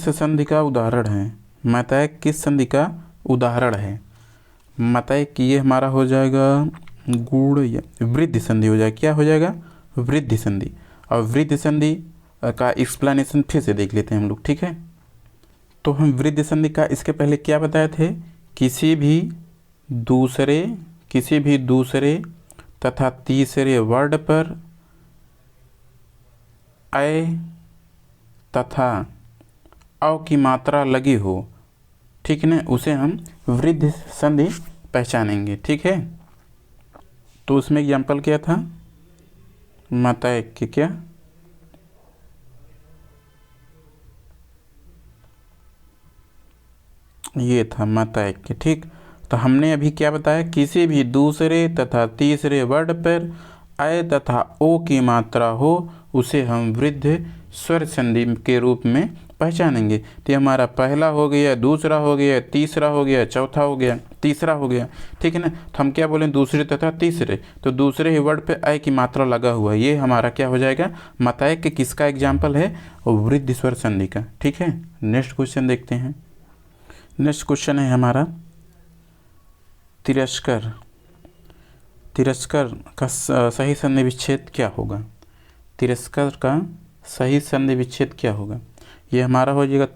संधि का उदाहरण है? मतैक किस संधि का उदाहरण है? मतैक ये हमारा हो जाएगा गुण या वृद्धि संधि हो जाएगा। क्या हो जाएगा? वृद्धि संधि। और वृद्धि संधि का एक्सप्लेनेशन फिर से देख लेते हैं हम लोग। ठीक है, तो हम वृद्धि संधि का इसके पहले क्या बताए थे? किसी भी दूसरे तथा तीसरे वर्ड पर ऐ तथा औ की मात्रा लगी हो, ठीक है ना, उसे हम वृद्धि संधि पहचानेंगे। ठीक है, तो उसमें एग्जाम्पल क्या था? मतैक के, क्या? ये था मतैक के। ठीक, तो हमने अभी क्या बताया? किसी भी दूसरे तथा तीसरे वर्ड पर ऐ तथा ओ की मात्रा हो उसे हम वृद्धि स्वर संधि के रूप में पहचानेंगे। तो ये हमारा पहला हो गया, दूसरा हो गया, तीसरा हो गया, चौथा हो गया, तीसरा हो गया, ठीक है ना। तो हम क्या बोलें, दूसरे तथा तीसरे, तो दूसरे ही वर्ड पे अय की मात्रा लगा हुआ है, ये हमारा क्या हो जाएगा, मतय के किसका एग्जाम्पल है, वृद्धि स्वर संधि का, ठीक है। नेक्स्ट क्वेश्चन देखते हैं। नेक्स्ट क्वेश्चन है हमारा तिरस्कर। तिरस्कर का सही संधि विच्छेद क्या होगा। तिरस्कर का सही संधि विच्छेद क्या होगा, ये हमारा हो जाएगा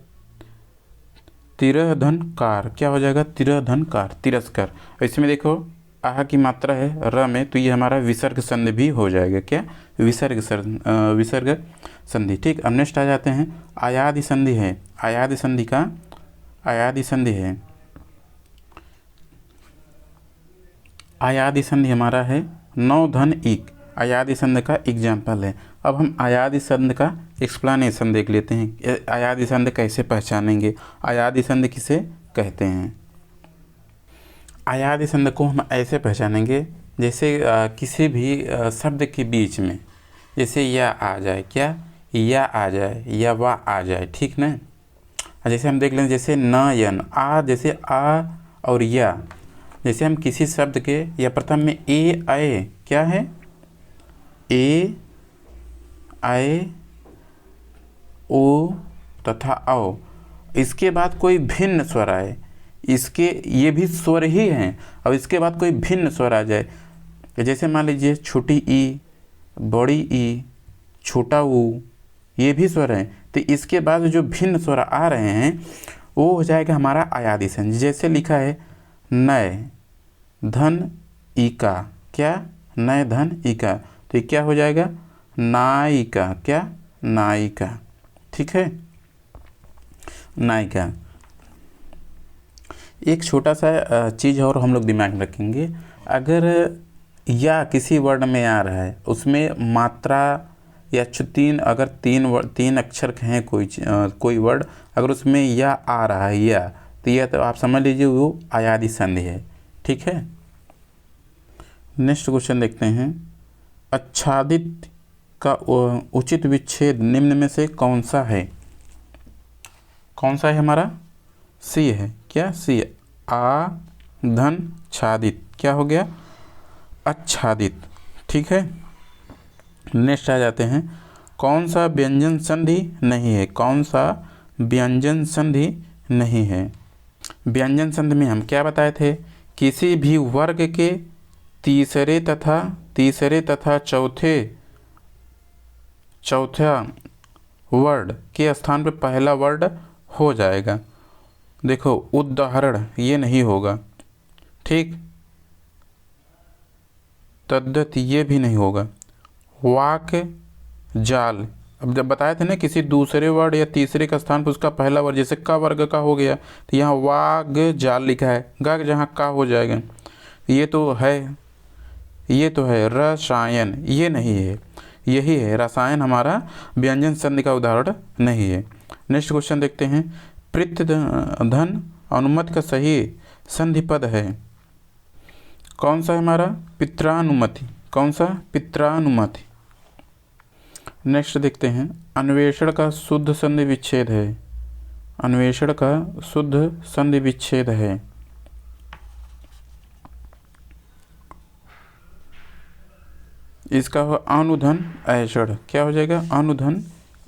तिरह धन कार। क्या हो जाएगा, तिरह धन कार, तिरस्कर। इसमें देखो आह की मात्रा है र में, तो ये हमारा विसर्ग संधि भी हो जाएगा। क्या, विसर्ग संधि, ठीक। अब नेक्स्ट आ जाते हैं, आयादि संधि है। आयादि संधि का, आयादि संधि है, आयादि संधि हमारा है नौ धन इक, आयादि संधि का एग्जाम्पल है। अब हम आयादि संधि का एक्सप्लेनेशन देख लेते हैं, आयादि संधि कैसे पहचानेंगे, आयादि संधि किसे कहते हैं। आयादि संधि को हम ऐसे पहचानेंगे, जैसे किसी भी शब्द के बीच में जैसे या आ जाए, क्या, या आ जाए, या वा आ जाए, ठीक ना। जैसे हम देख लें, जैसे न यन आ, जैसे आ और या, जैसे हम किसी शब्द के या प्रथम में ए आए, क्या है, ए आए, ओ तथा औ, इसके बाद कोई भिन्न स्वर आए, इसके ये भी स्वर ही हैं, और इसके बाद कोई भिन्न स्वर आ जाए, जैसे मान लीजिए छोटी ई, बड़ी ई, छोटा ऊ, ये भी स्वर हैं। तो इसके बाद जो भिन्न स्वर आ रहे हैं वो हो जाएगा हमारा आयादि संधि। जैसे लिखा है नय धन इका, क्या, नय धन इका, तो ये क्या हो जाएगा, नायिका, क्या, नायिका, ठीक है, नायिका। एक छोटा सा चीज़ और हम लोग दिमाग में रखेंगे, अगर या किसी वर्ड में आ रहा है, उसमें मात्रा या तीन, अगर तीन अक्षर हैं कोई वर्ड, अगर उसमें या आ रहा है या, तो यह तो आप समझ लीजिए वो आयादि संधि है, ठीक है। नेक्स्ट क्वेश्चन देखते हैं, आच्छादित का उचित विच्छेद निम्न में से कौन सा है। कौन सा है हमारा, सी है, क्या, सी, आ धन छादित, क्या हो गया, आच्छादित, ठीक है। नेक्स्ट आ जाते हैं, कौन सा व्यंजन संधि नहीं है, कौन सा व्यंजन संधि नहीं है। व्यंजन संधि में हम क्या बताए थे, किसी भी वर्ग के तीसरे तथा चौथा वर्ड के स्थान पर पहला वर्ड हो जाएगा। देखो उदाहरण ये नहीं होगा, ठीक, तद्दत ये भी नहीं होगा, वाक जाल, अब जब बताए थे ना किसी दूसरे वर्ड या तीसरे का स्थान पर उसका पहला वर्ड, जैसे का वर्ग का हो गया, तो यहाँ वाग जाल लिखा है, गा जहाँ का हो जाएगा, ये तो है रसायन, ये नहीं है, यही है रसायन, हमारा व्यंजन संधि का उदाहरण नहीं है। नेक्स्ट क्वेश्चन देखते हैं, प्रृत धन अनुमति का सही संधि पद है, कौन सा है हमारा, पित्रानुमति, कौन सा, पित्रानुमति। नेक्स्ट देखते हैं, अन्वेषण का शुद्ध संधि विच्छेद है, अन्वेषण का शुद्ध संधि विच्छेद है, इसका हो अनुधन ऐषण, क्या हो जाएगा, अनुधन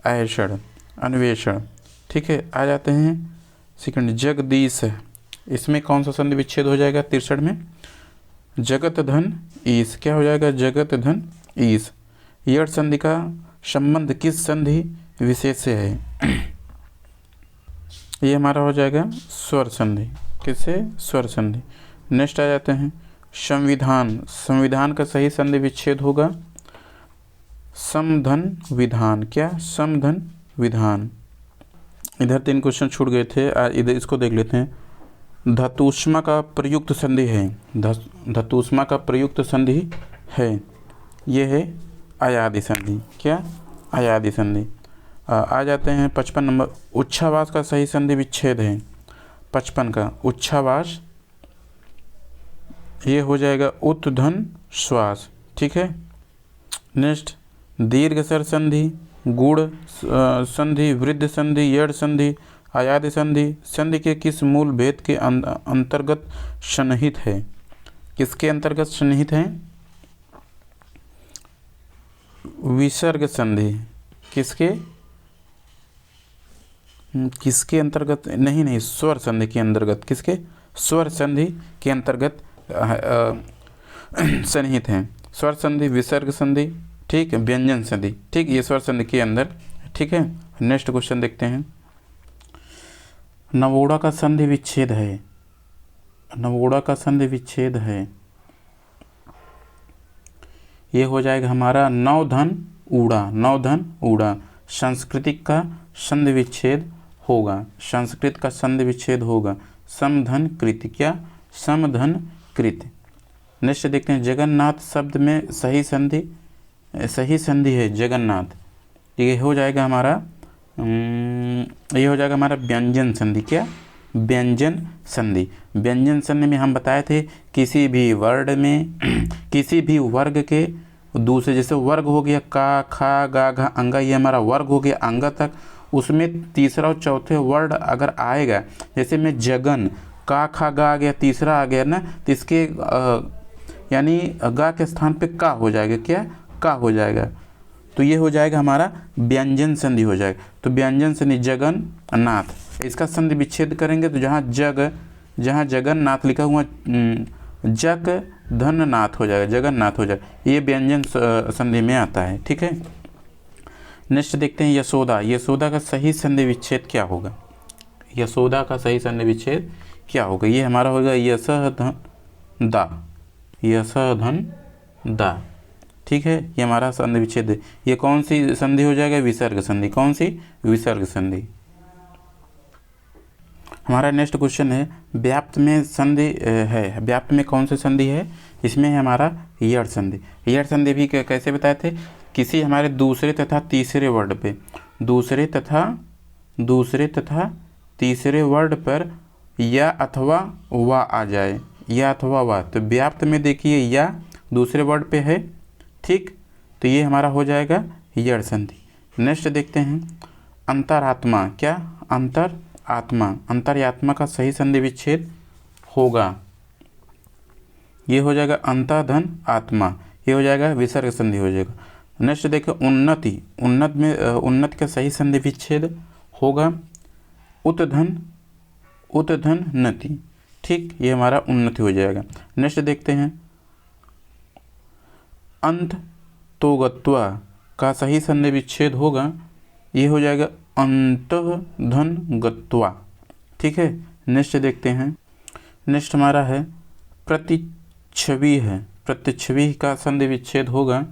ऐषण, अन्वेषण, ठीक है। आ जाते हैं सेकंड, जगदीश, इसमें कौन सा संधि विच्छेद हो जाएगा, 63 में, जगत धन ईश, क्या हो जाएगा, जगत धन ईश। यड़ संधि का संबंध किस संधि विशेष से है, ये हमारा हो जाएगा स्वर संधि, किससे, स्वर संधि। नेक्स्ट आ जाते हैं, संविधान, संविधान का सही संधि विच्छेद होगा समधन विधान, क्या, समधन विधान। इधर 3 क्वेश्चन छूट गए थे, इधर इसको देख लेते हैं। धातुष्मा का प्रयुक्त संधि है, धातुष्मा का प्रयुक्त संधि है, ये है आयादि संधि, क्या, आयादि संधि। आ जाते हैं 55 नंबर, उच्छ्वास का सही संधि विच्छेद है, 55 का उच्छ्वास, ये हो जाएगा उत्धन श्वास, ठीक है। नेक्स्ट दीर्घ स्वर संधि, गुण संधि, वृद्ध संधि, यड़ संधि, आयाद संधि संधि के किस मूल भेद के अंतर्गत सन्निहित है? किसके अंतर्गत सन्निहित है? विसर्ग संधि। किसके किसके अंतर्गत? नहीं, स्वर संधि के अंतर्गत। किसके? स्वर संधि के अंतर्गत सन्निहित है। स्वर संधि, विसर्ग संधि, ठीक है, व्यंजन संधि, ठीक, ये स्वर संधि के अंदर, ठीक है। नेक्स्ट क्वेश्चन देखते हैं। नवोढ़ा का संधि विच्छेद है। नवोढ़ा का संधि विच्छेद है, ये हो जाएगा हमारा नवधन ऊड़ा। नवधन ऊड़ा। सांस्कृतिक का संधि विच्छेद होगा। संस्कृत का संधि विच्छेद होगा समधन कृत। क्या? समधन कृत। नेक्स्ट देखते हैं। जगन्नाथ शब्द में सही संधि है जगन्नाथ। ये हो जाएगा हमारा व्यंजन संधि। क्या? व्यंजन संधि। व्यंजन संधि में हम बताए थे किसी भी वर्ड में किसी भी वर्ग के दूसरे, जैसे वर्ग हो गया का, खा, गा, घा, अंगा, ये हमारा वर्ग हो गया अंगा तक, उसमें तीसरा और चौथे वर्ड अगर आएगा, जैसे में जगन, का, खा, गा आ गया, तीसरा आ गया ना, तो इसके यानी गा के स्थान पे का हो जाएगा। क्या? का हो जाएगा। तो ये हो जाएगा हमारा व्यंजन संधि हो जाएगा। तो व्यंजन संधि जगन्नाथ, इसका संधि विच्छेद करेंगे तो जहाँ जगन्नाथ लिखा हुआ जग धन नाथ हो जाएगा, जगन्नाथ हो जाएगा। ये व्यंजन संधि में आता है, ठीक है। नेक्स्ट देखते हैं यशोदा। यशोदा का सही संधि विच्छेद क्या होगा? यशोदा का सही संधि विच्छेद क्या होगा? ये हमारा होगा यश धन दा, यश धन दा, ठीक है। ये हमारा संधि विच्छेद है। ये कौन सी संधि हो जाएगा? विसर्ग संधि। कौन सी? विसर्ग संधि। हमारा नेक्स्ट क्वेश्चन है व्याप्त में संधि है। व्याप्त में कौन सी संधि है? इसमें है हमारा यड़ संधि। यड़ संधि भी कैसे बताए थे? किसी हमारे दूसरे तथा तीसरे वर्ड पे, दूसरे तथा तीसरे वर्ड पर या अथवा वा आ जाए, या अथवा वा, तो व्याप्त में देखिए या दूसरे वर्ड पे है, ठीक, तो ये हमारा हो जाएगा यड़ संधि। नेक्स्ट देखते हैं अंतरात्मा। क्या? अंतरात्मा। अंतरात्मा का सही संधि विच्छेद होगा, ये हो जाएगा अंतधन आत्मा, ये हो जाएगा विसर्ग संधि हो जाएगा। नेक्स्ट देखिए उन्नति। उन्नति का सही संधि विच्छेद होगा उत्धन नति, ठीक, ये हमारा उन्नति हो जाएगा। नेक्स्ट देखते हैं अंत तोगत्वा का सही संधि विच्छेद होगा, ये हो जाएगा अंतधन गत्वा, ठीक है। नेक्स्ट देखते हैं। नेक्स्ट हमारा है प्रतिच्छवि है। प्रतिच्छवि का संधि विच्छेद होगा,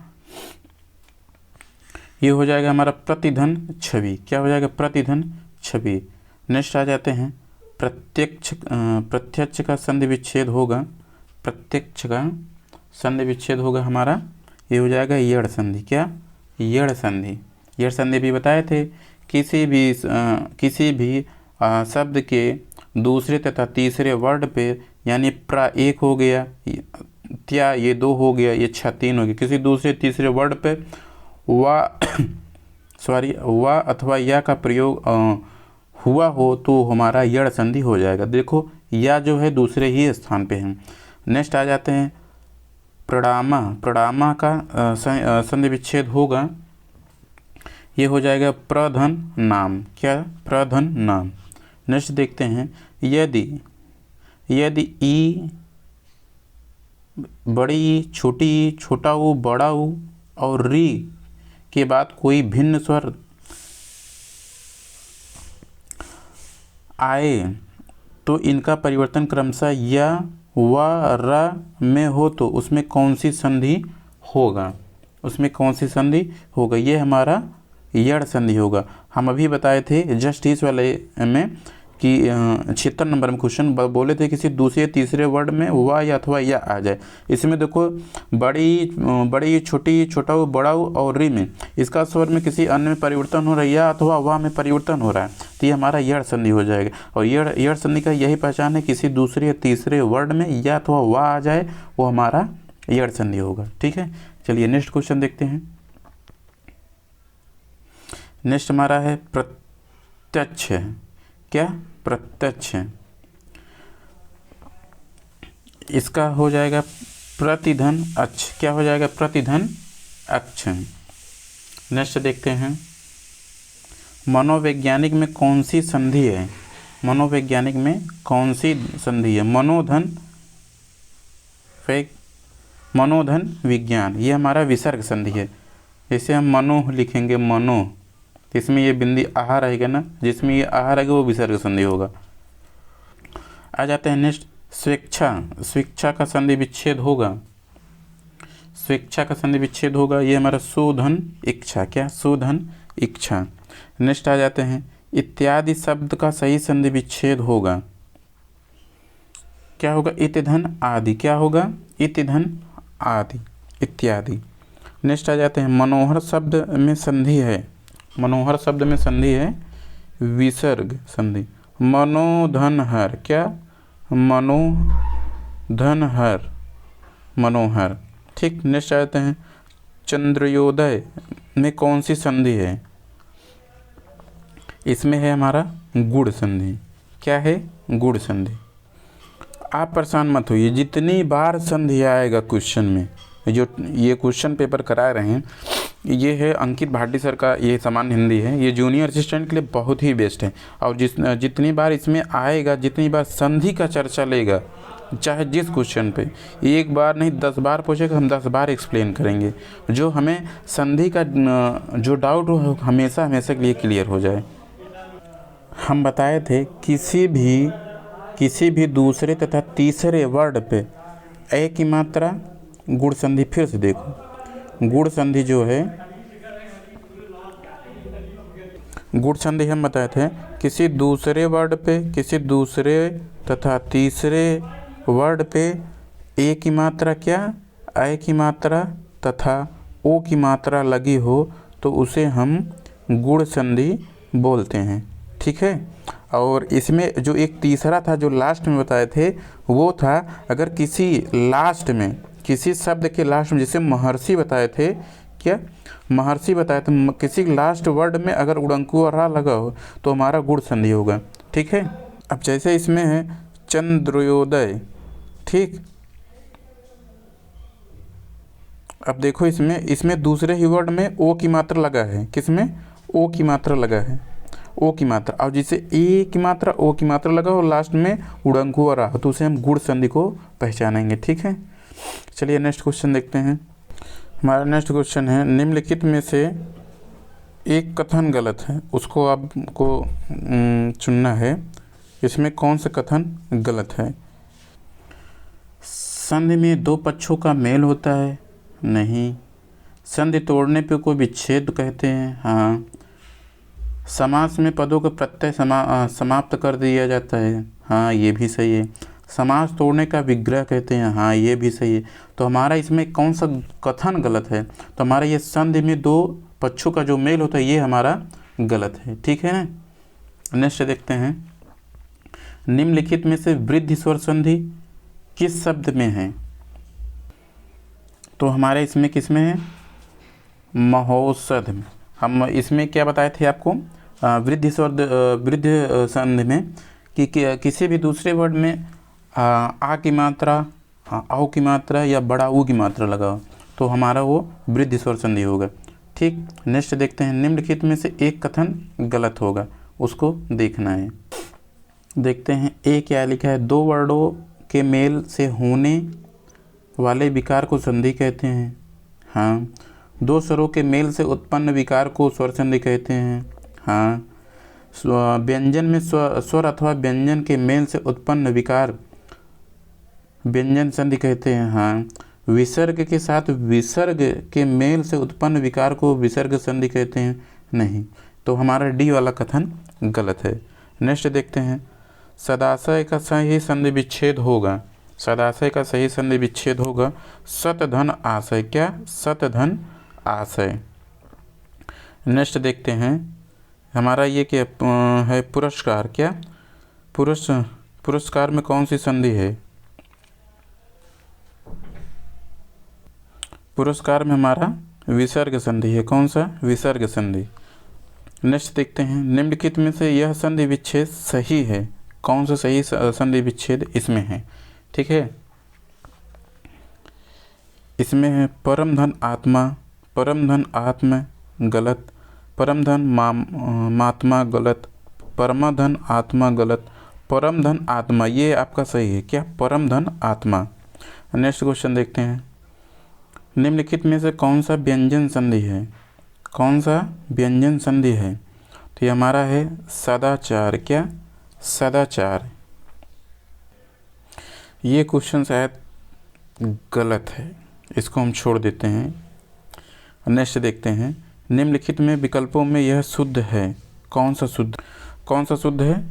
ये हो जाएगा हमारा प्रतिधन छवि। क्या हो जाएगा? प्रतिधन छवि। नेक्स्ट आ जाते हैं प्रत्यक्ष का संधि विच्छेद होगा। प्रत्यक्ष का संधि विच्छेद होगा हमारा, ये हो जाएगा यड़ संधि। क्या? यड़ संधि। यड़ संधि भी बताए थे किसी भी शब्द के दूसरे तथा तीसरे वर्ड पे, यानी प्रा एक हो गया, त्या ये दो हो गया, ये छह तीन हो गया, किसी दूसरे तीसरे वर्ड पे वा अथवा या का प्रयोग हुआ हो तो हमारा यड़ संधि हो जाएगा। देखो या जो है दूसरे ही स्थान पे है। नेक्स्ट आ जाते हैं प्रणामा का संधि विच्छेद होगा, ये हो जाएगा प्रधन नाम। क्या? प्रधन नाम। नेक्स्ट देखते हैं यदि ई बड़ी ई, छोटी ई, छोटा ऊ, बड़ा ऊ और री के बाद कोई भिन्न स्वर आए तो इनका परिवर्तन क्रमशः या व र में हो तो उसमें कौन सी संधि होगा? उसमें कौन सी संधि होगा? ये हमारा यड़ संधि होगा। हम अभी बताए थे जस्ट इस वाले में कि 76 नंबर में क्वेश्चन बोले थे किसी दूसरे तीसरे वर्ड में वा या अथवा या आ जाए। इसमें देखो बड़ी छोटी, छोटा बड़ा और री में इसका स्वर में किसी अन्य में परिवर्तन हो रहा है या अथवा वा में परिवर्तन हो रहा है, तो ये हमारा यड़ संधि हो जाएगा। और यड़ संधि का यही पहचान है, किसी दूसरे या तीसरे वर्ड में या अथवा वा आ जाए वो हमारा यड़ संधि होगा, ठीक है। चलिए नेक्स्ट क्वेश्चन देखते हैं। नेक्स्ट हमारा है प्रत्यक्ष। क्या? प्रत्यक्ष। इसका हो जाएगा प्रतिधन अक्ष। क्या हो जाएगा? प्रतिधन अक्ष। नेक्स्ट देखते हैं, मनोवैज्ञानिक में कौन सी संधि है? मनोवैज्ञानिक में कौन सी संधि है? मनोधन मनोधन विज्ञान, ये हमारा विसर्ग संधि है। जैसे हम मनो लिखेंगे, मनो, इसमें ये बिंदी आहा रहेगा ना, जिसमें ये आहा रहेगा वो विसर्ग संधि होगा। आ जाते हैं नेक्स्ट, स्वेच्छा। स्वेच्छा का संधि विच्छेद होगा। स्वेच्छा का संधि विच्छेद होगा, ये हमारा सुधन इच्छा। क्या? सुधन इच्छा। नेक्स्ट आ जाते हैं, इत्यादि शब्द का सही संधि विच्छेद होगा। क्या होगा? इतिधन आदि। क्या होगा? इतिधन आदि, इत्यादि। नेक्स्ट आ जाते हैं, मनोहर शब्द में संधि है। मनोहर शब्द में संधि है विसर्ग संधि। मनोधनहर। क्या? मनोधनहर, मनोहर। ठीक। नेक्स्ट आ जाते हैं, चंद्रोदय में कौन सी संधि है? इसमें है हमारा गुण संधि। क्या है? गुण संधि। आप परेशान मत होइए, जितनी बार संधि आएगा क्वेश्चन में, जो ये क्वेश्चन पेपर करा रहे हैं, ये है अंकित भाटी सर का, ये सामान्य हिंदी है, ये जूनियर असिस्टेंट के लिए बहुत ही बेस्ट है। और जितनी बार इसमें आएगा, जितनी बार संधि का चर्चा लेगा, चाहे जिस क्वेश्चन पे, एक बार नहीं 10 बार पूछेगा, हम 10 बार एक्सप्लेन करेंगे, जो हमें संधि का जो डाउट हो हमेशा हमेशा के लिए क्लियर हो जाए। हम बताए थे किसी भी दूसरे तथा तीसरे वर्ड पे ए की मात्रा गुण संधि। फिर से देखो, गुण संधि जो है, गुण संधि हम बताए थे, किसी दूसरे वर्ड पे, किसी दूसरे तथा तीसरे वर्ड पे ए की मात्रा, क्या? ए की मात्रा तथा ओ की मात्रा लगी हो तो उसे हम गुण संधि बोलते हैं। ठीक है। और इसमें जो एक तीसरा था जो लास्ट में बताए थे, वो था अगर किसी लास्ट में, किसी शब्द के लास्ट में, जैसे महर्षि बताए थे, क्या? महर्षि बताए थे, किसी लास्ट वर्ड में अगर उड़ंकु और रा लगा हो तो हमारा गुण संधि होगा। ठीक है। अब जैसे इसमें है चंद्रोदय। ठीक। अब देखो इसमें दूसरे ही वर्ड में ओ की मात्रा लगा है। किसमें? ओ की मात्रा लगा है, ओ की मात्रा। और जिसे ए की मात्रा, ओ की मात्रा लगा हो, लास्ट में उड़ंकु और आ, तो उसे हम गुण संधि को पहचानेंगे। ठीक है। चलिए नेक्स्ट क्वेश्चन देखते हैं। हमारा नेक्स्ट क्वेश्चन है, निम्नलिखित में से एक कथन गलत है, उसको आपको चुनना है। इसमें कौन सा कथन गलत है? संधि में दो पक्षों का मेल होता है? नहीं। संधि तोड़ने पे कोई विच्छेद कहते हैं? हाँ। समास में पदों का प्रत्यय समाप्त कर दिया जाता है? हाँ, ये भी सही है। समास तोड़ने का विग्रह कहते हैं? हाँ, ये भी सही है। तो हमारा इसमें कौन सा कथन गलत है? तो हमारा ये संधि में दो पक्षों का जो मेल होता है, ये हमारा गलत है। ठीक है ना। नेक्स्ट देखते हैं, निम्नलिखित में से वृद्धि स्वर संधि किस शब्द में है? तो हमारे इसमें किसमें है? महोषध में। हम इसमें क्या बताए थे आपको? वृद्धि संधि में कि किसी भी दूसरे वर्ड में आ की मात्रा, आओ की मात्रा या बड़ा ऊ की मात्रा लगाओ तो हमारा वो वृद्धि स्वर संधि होगा। ठीक। नेक्स्ट देखते हैं, निम्नलिखित में से एक कथन गलत होगा, उसको देखना है। देखते हैं, ए क्या लिखा है? दो वर्डों के मेल से होने वाले विकार को संधि कहते हैं। हाँ। दो स्वरों के मेल से उत्पन्न विकार को स्वर संधि कहते हैं। हाँ। व्यंजन में स्वर अथवा व्यंजन के मेल से उत्पन्न विकार व्यंजन संधि कहते हैं। हाँ। विसर्ग के साथ विसर्ग के मेल से उत्पन्न विकार को विसर्ग संधि कहते हैं? नहीं। तो हमारा डी वाला कथन गलत है। नेक्स्ट देखते हैं, सदाशय का सही संधि विच्छेद होगा। सदाशय का सही संधि विच्छेद होगा सतधन आशय। क्या? सतधन आशय। नेक्स्ट देखते हैं, हमारा ये क्या है? पुरस्कार। क्या? पुरस्कार में कौन सी संधि है? पुरस्कार में हमारा विसर्ग संधि है। कौन सा? विसर्ग संधि। नेक्स्ट देखते हैं, निम्नलिखित में से यह संधि विच्छेद सही है, कौन सा सही संधि विच्छेद इसमें है? ठीक है, इसमें है परम धन आत्मा, परम धन आत्म गलत, परम धन मात्मा गलत, परमाधन आत्मा गलत, परम धन आत्मा ये आपका सही है। क्या? परम धन आत्मा। नेक्स्ट क्वेश्चन देखते हैं, निम्नलिखित में से कौन सा व्यंजन संधि है? कौन सा व्यंजन संधि है? तो ये हमारा है सदाचार। क्या? सदाचार। ये क्वेश्चन शायद गलत है, इसको हम छोड़ देते हैं। नेक्स्ट देखते हैं, निम्नलिखित में विकल्पों में यह शुद्ध है, कौन सा शुद्ध? कौन सा शुद्ध है?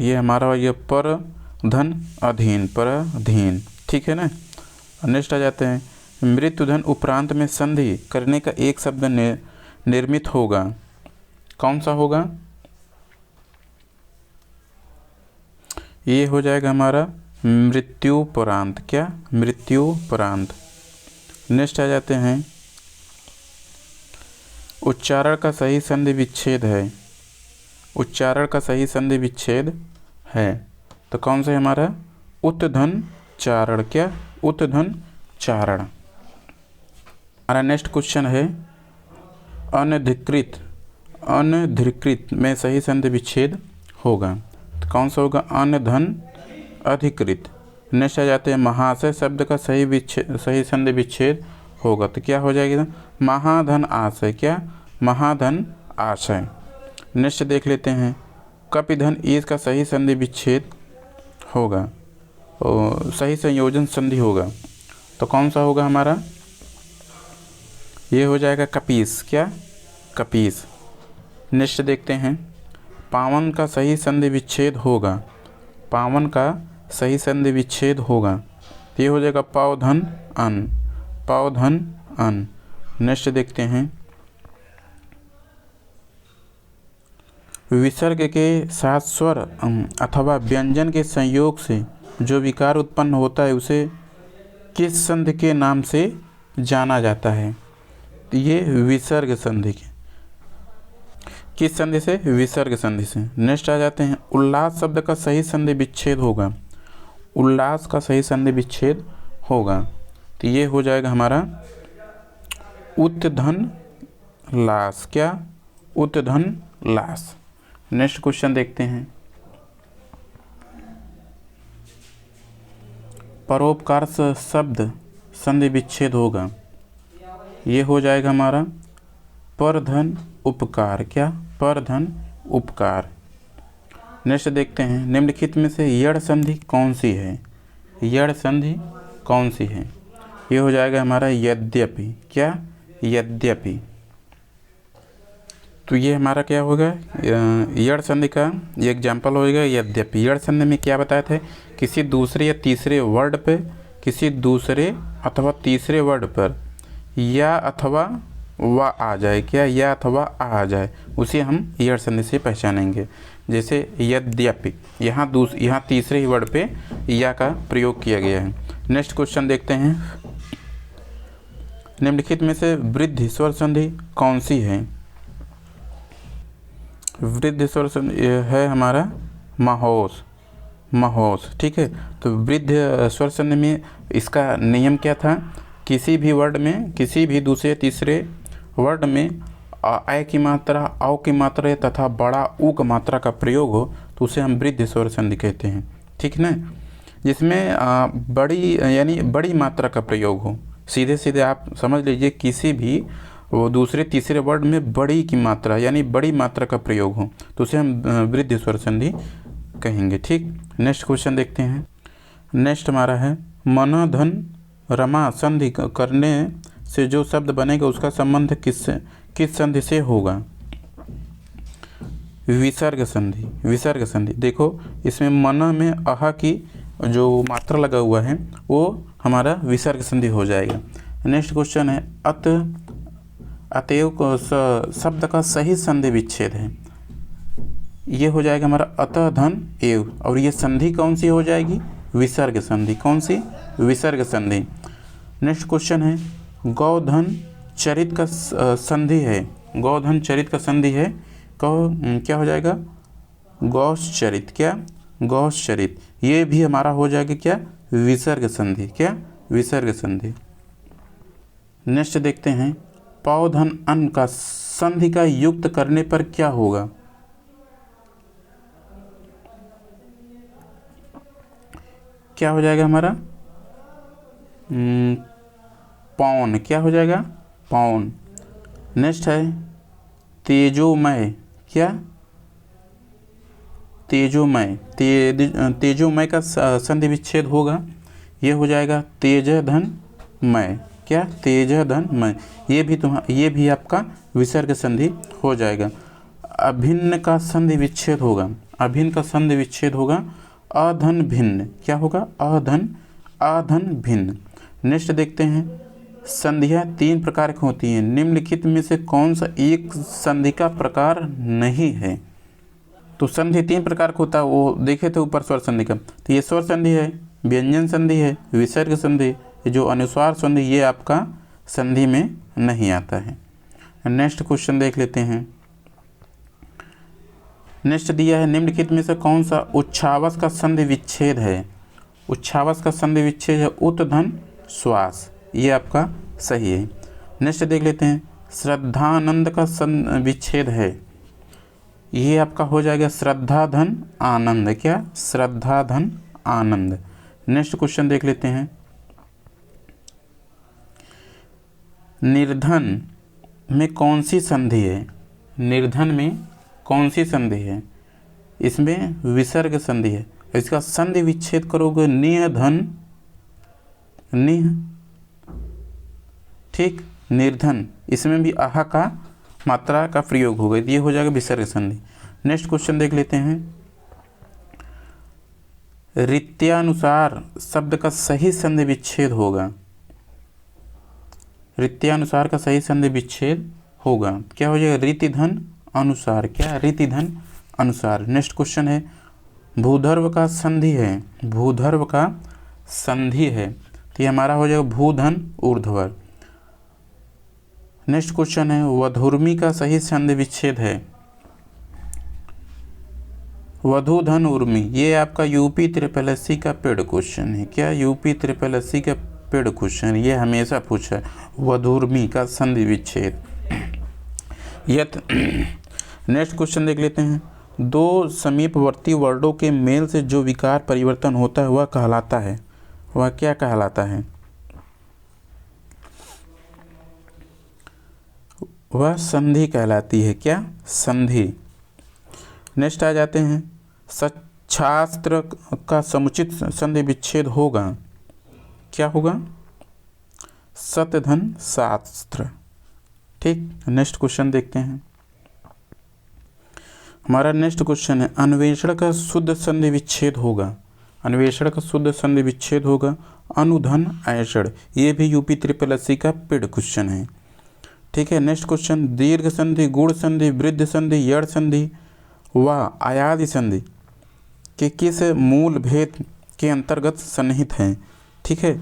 ये हमारा ये पर धन अधीन, पर अधीन। ठीक है ना। नेक्स्ट आ जाते हैं, मृत्यु धन उपरांत में संधि करने का एक शब्द निर्मित होगा, कौन सा होगा? ये हो जाएगा हमारा मृत्युपरांत। क्या? मृत्युपरांत। नेक्स्ट आ जाते हैं, उच्चारण का सही संधि विच्छेद है, उच्चारण का सही संधि विच्छेद है, तो कौन सा है हमारा? उत्धन चारण। क्या? उत्धन चारण। हमारा नेक्स्ट क्वेश्चन है, अनधिकृत, अनधिकृत में सही संधि विच्छेद होगा, तो कौन सा होगा? अनधन अधिकृत। नेक्स्ट आ जाते हैं, महाशय शब्द का सही संधि विच्छेद होगा, तो क्या हो जाएगा? महाधन आशय। क्या? महाधन आशय। नेक्स्ट देख लेते हैं, कपिधन ईज का सही संधि विच्छेद होगा और सही संयोजन संधि होगा, तो कौन सा होगा हमारा? ये हो जाएगा कपीस। क्या? कपीस। नेक्स्ट देखते हैं, पावन का सही संधि विच्छेद होगा, पावन का सही संधि विच्छेद होगा, तो ये हो जाएगा पावधन अन, पावधन अन। नेक्स्ट देखते हैं, विसर्ग के साथ स्वर अथवा व्यंजन के संयोग से जो विकार उत्पन्न होता है उसे किस संधि के नाम से जाना जाता है? तो ये विसर्ग संधि के, किस संधि से? विसर्ग संधि से। नेक्स्ट आ जाते हैं, उल्लास शब्द का सही संधि विच्छेद होगा, उल्लास का सही संधि विच्छेद होगा, तो ये हो जाएगा हमारा उत्धन लास। क्या? उत्धन लास। नेक्स्ट क्वेश्चन देखते हैं, परोपकार शब्द संधि विच्छेद होगा, ये हो जाएगा हमारा परधन उपकार। क्या? परधन उपकार। नेक्स्ट देखते हैं, निम्नलिखित में से यड़ संधि कौन सी है? यड़ संधि कौन सी है? ये हो जाएगा हमारा यद्यपि। क्या? यद्यपि। तो ये हमारा क्या होगा? यड़ संधि का ये एग्जाम्पल होगा यद्यपि। यड़ संधि में क्या बताया था? किसी दूसरे या तीसरे वर्ड पे, किसी दूसरे अथवा तीसरे वर्ड पर या अथवा व आ जाए। क्या? या अथवा आ जाए, उसे हम यड़ संधि से पहचानेंगे। जैसे यद्यपि, यहाँ तीसरे ही वर्ड पे या का प्रयोग किया गया है। नेक्स्ट क्वेश्चन देखते हैं, निम्नलिखित में से वृद्धि स्वर संधि कौन सी है? वृद्धि स्वर संधि है हमारा महोस, महोस। ठीक है, तो वृद्ध स्वर संधि में इसका नियम क्या था? किसी भी वर्ड में, किसी भी दूसरे तीसरे वर्ड में अ की मात्रा, औ की मात्रा तथा बड़ा ऊ की मात्रा का प्रयोग हो तो उसे हम वृद्धि स्वर संधि कहते हैं। ठीक ना, जिसमें बड़ी यानी बड़ी मात्रा का प्रयोग हो। सीधे सीधे आप समझ लीजिए, किसी भी वो दूसरे तीसरे वर्ड में बड़ी की मात्रा यानी बड़ी मात्रा का प्रयोग हो तो उसे हम वृद्धि स्वर संधि कहेंगे। ठीक, नेक्स्ट क्वेश्चन देखते हैं। नेक्स्ट हमारा है, मन धन रमा संधि करने से जो शब्द बनेगा उसका संबंध किस संधि से होगा? विसर्ग संधि। विसर्ग संधि देखो, इसमें मन में अह की जो मात्रा लगा हुआ है वो हमारा विसर्ग संधि हो जाएगा। नेक्स्ट क्वेश्चन है, अतएव शब्द का सही संधि विच्छेद है, ये हो जाएगा हमारा अतः धन एव, और ये संधि कौन सी हो जाएगी? विसर्ग संधि। कौन सी? विसर्ग संधि। नेक्स्ट क्वेश्चन है, गौधन चरित का संधि है, गौधन चरित का संधि है क्या हो जाएगा, गौश्चरित। क्या, गौश्चरित। ये भी हमारा हो जाएगा क्या, विसर्ग संधि। क्या, विसर्ग संधि। नेक्स्ट देखते हैं, पौ धन अन का संधि का युक्त करने पर क्या होगा। क्या हो जाएगा हमारा, पौन। क्या हो जाएगा, पौन। नेक्स्ट है तेजोमय। क्या, तेजोमय। तेजोमय का संधि विच्छेद होगा, ये हो जाएगा तेज धन मय। क्या, तेज धन मय। ये भी आपका विसर्ग संधि हो जाएगा। अभिन्न का संधि विच्छेद होगा, अभिन्न का संधि विच्छेद होगा अधन भिन्न। क्या होगा, अधन भिन्न। नेक्स्ट देखते हैं, संधियाँ 3 प्रकार की होती हैं, निम्नलिखित में से कौन सा एक संधि का प्रकार नहीं है। तो संधि 3 प्रकार का होता है, वो देखे थे ऊपर स्वर संधि का। तो ये स्वर संधि है, व्यंजन संधि है, विसर्ग संधि, जो अनुस्वार संधि, ये आपका संधि में नहीं आता है। नेक्स्ट क्वेश्चन देख लेते हैं। नेक्स्ट दिया है, निम्नलिखित में से कौन सा उच्छ्वास का संधि विच्छेद है। उच्छ्वास का संधि विच्छेद है उत धन श्वास, ये आपका सही है। नेक्स्ट देख लेते हैं, श्रद्धानंद का संधि विच्छेद है, ये आपका हो जाएगा श्रद्धा धन आनंद। क्या, श्रद्धा धन आनंद। नेक्स्ट क्वेश्चन देख लेते हैं, निर्धन में कौन सी संधि है। निर्धन में कौन सी संधि है, इसमें विसर्ग संधि है। इसका संधि विच्छेद करोगे निह धन निह। ठीक, निर्धन, इसमें भी आहा का मात्रा का प्रयोग होगा, ये हो जाएगा विसर्ग संधि। नेक्स्ट क्वेश्चन देख लेते हैं, रीत्यानुसार शब्द का सही संधि विच्छेद होगा। रीत्यानुसार का सही संधि विच्छेद होगा, क्या हो जाएगा, रीति धन अनुसार। क्या, रीति धन अनुसार। नेक्स्ट क्वेश्चन है, भूधर्व का संधि है, भूधर्व का संधि है, तो ये हमारा हो जाएगा भूधन ऊर्ध्वर। नेक्स्ट क्वेश्चन है, वधूर्मी का सही संधि विच्छेद है, वधु धन उर्मी। ये आपका यूपी ट्रिपल एससी का पेड क्वेश्चन है। क्या, यूपी ट्रिपल एससी का पेड क्वेश्चन, ये हमेशा पूछा है, वधूर्मी का संधि विच्छेद। यत नेक्स्ट क्वेश्चन देख लेते हैं, 2 समीपवर्ती वर्डों के मेल से जो विकार परिवर्तन होता है वह कहलाता है, वह क्या कहलाता है, वह संधि कहलाती है। क्या, संधि। नेक्स्ट आ जाते हैं, सच्छास्त्र का समुचित संधि विच्छेद होगा, क्या होगा, सतधन शास्त्र। ठीक, नेक्स्ट क्वेश्चन देखते हैं। हमारा नेक्स्ट क्वेश्चन है, अन्वेषण का शुद्ध संधि विच्छेद होगा, अन्वेषण का शुद्ध संधि विच्छेद होगा अनुधन ऐषण। ये भी यूपी ट्रिपल एससी का पेड क्वेश्चन है। ठीक है, नेक्स्ट क्वेश्चन, दीर्घ संधि, गुण संधि, वृद्ध संधि, यड़ संधि व आयादि संधि के किस मूल भेद के अंतर्गत सन्निहित हैं। ठीक है,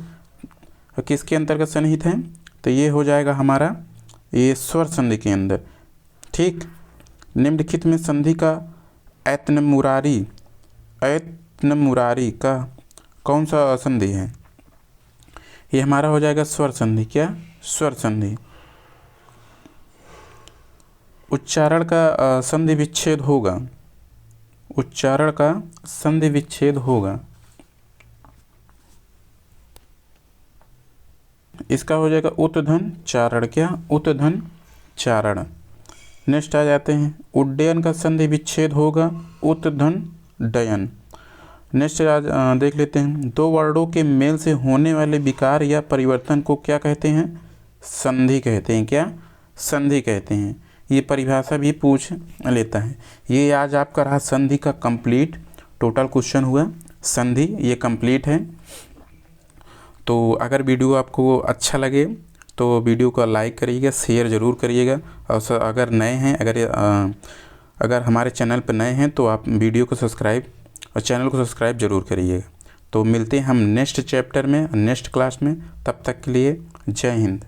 किसके अंतर्गत सन्निहित हैं, तो ये हो जाएगा हमारा ये स्वर संधि के अंदर। ठीक, निम्नलिखित में संधि का ऐतनमुरारी का कौन सा संधि है, ये हमारा हो जाएगा स्वर संधि। क्या, स्वर संधि। उच्चारण का संधि विच्छेद होगा, उच्चारण का संधि विच्छेद होगा, इसका हो जाएगा उत्धन चारण। क्या, उत्धन चारण। नेक्स्ट आ जाते हैं, उड्डयन का संधि विच्छेद होगा उत्धन डयन। नेक्स्ट देख लेते हैं, 2 वर्डों के मेल से होने वाले विकार या परिवर्तन को क्या कहते हैं, संधि कहते हैं। क्या, संधि कहते हैं। ये परिभाषा भी पूछ लेता है। ये आज आपका रहा संधि का कंप्लीट, टोटल क्वेश्चन हुआ संधि, ये कंप्लीट है। तो अगर वीडियो आपको अच्छा लगे तो वीडियो को लाइक करिएगा, शेयर ज़रूर करिएगा। और अगर नए हैं, अगर हमारे चैनल पर नए हैं तो आप वीडियो को सब्सक्राइब और चैनल को सब्सक्राइब ज़रूर करिएगा। तो मिलते हैं हम नेक्स्ट चैप्टर में, नेक्स्ट क्लास में। तब तक के लिए जय हिंद।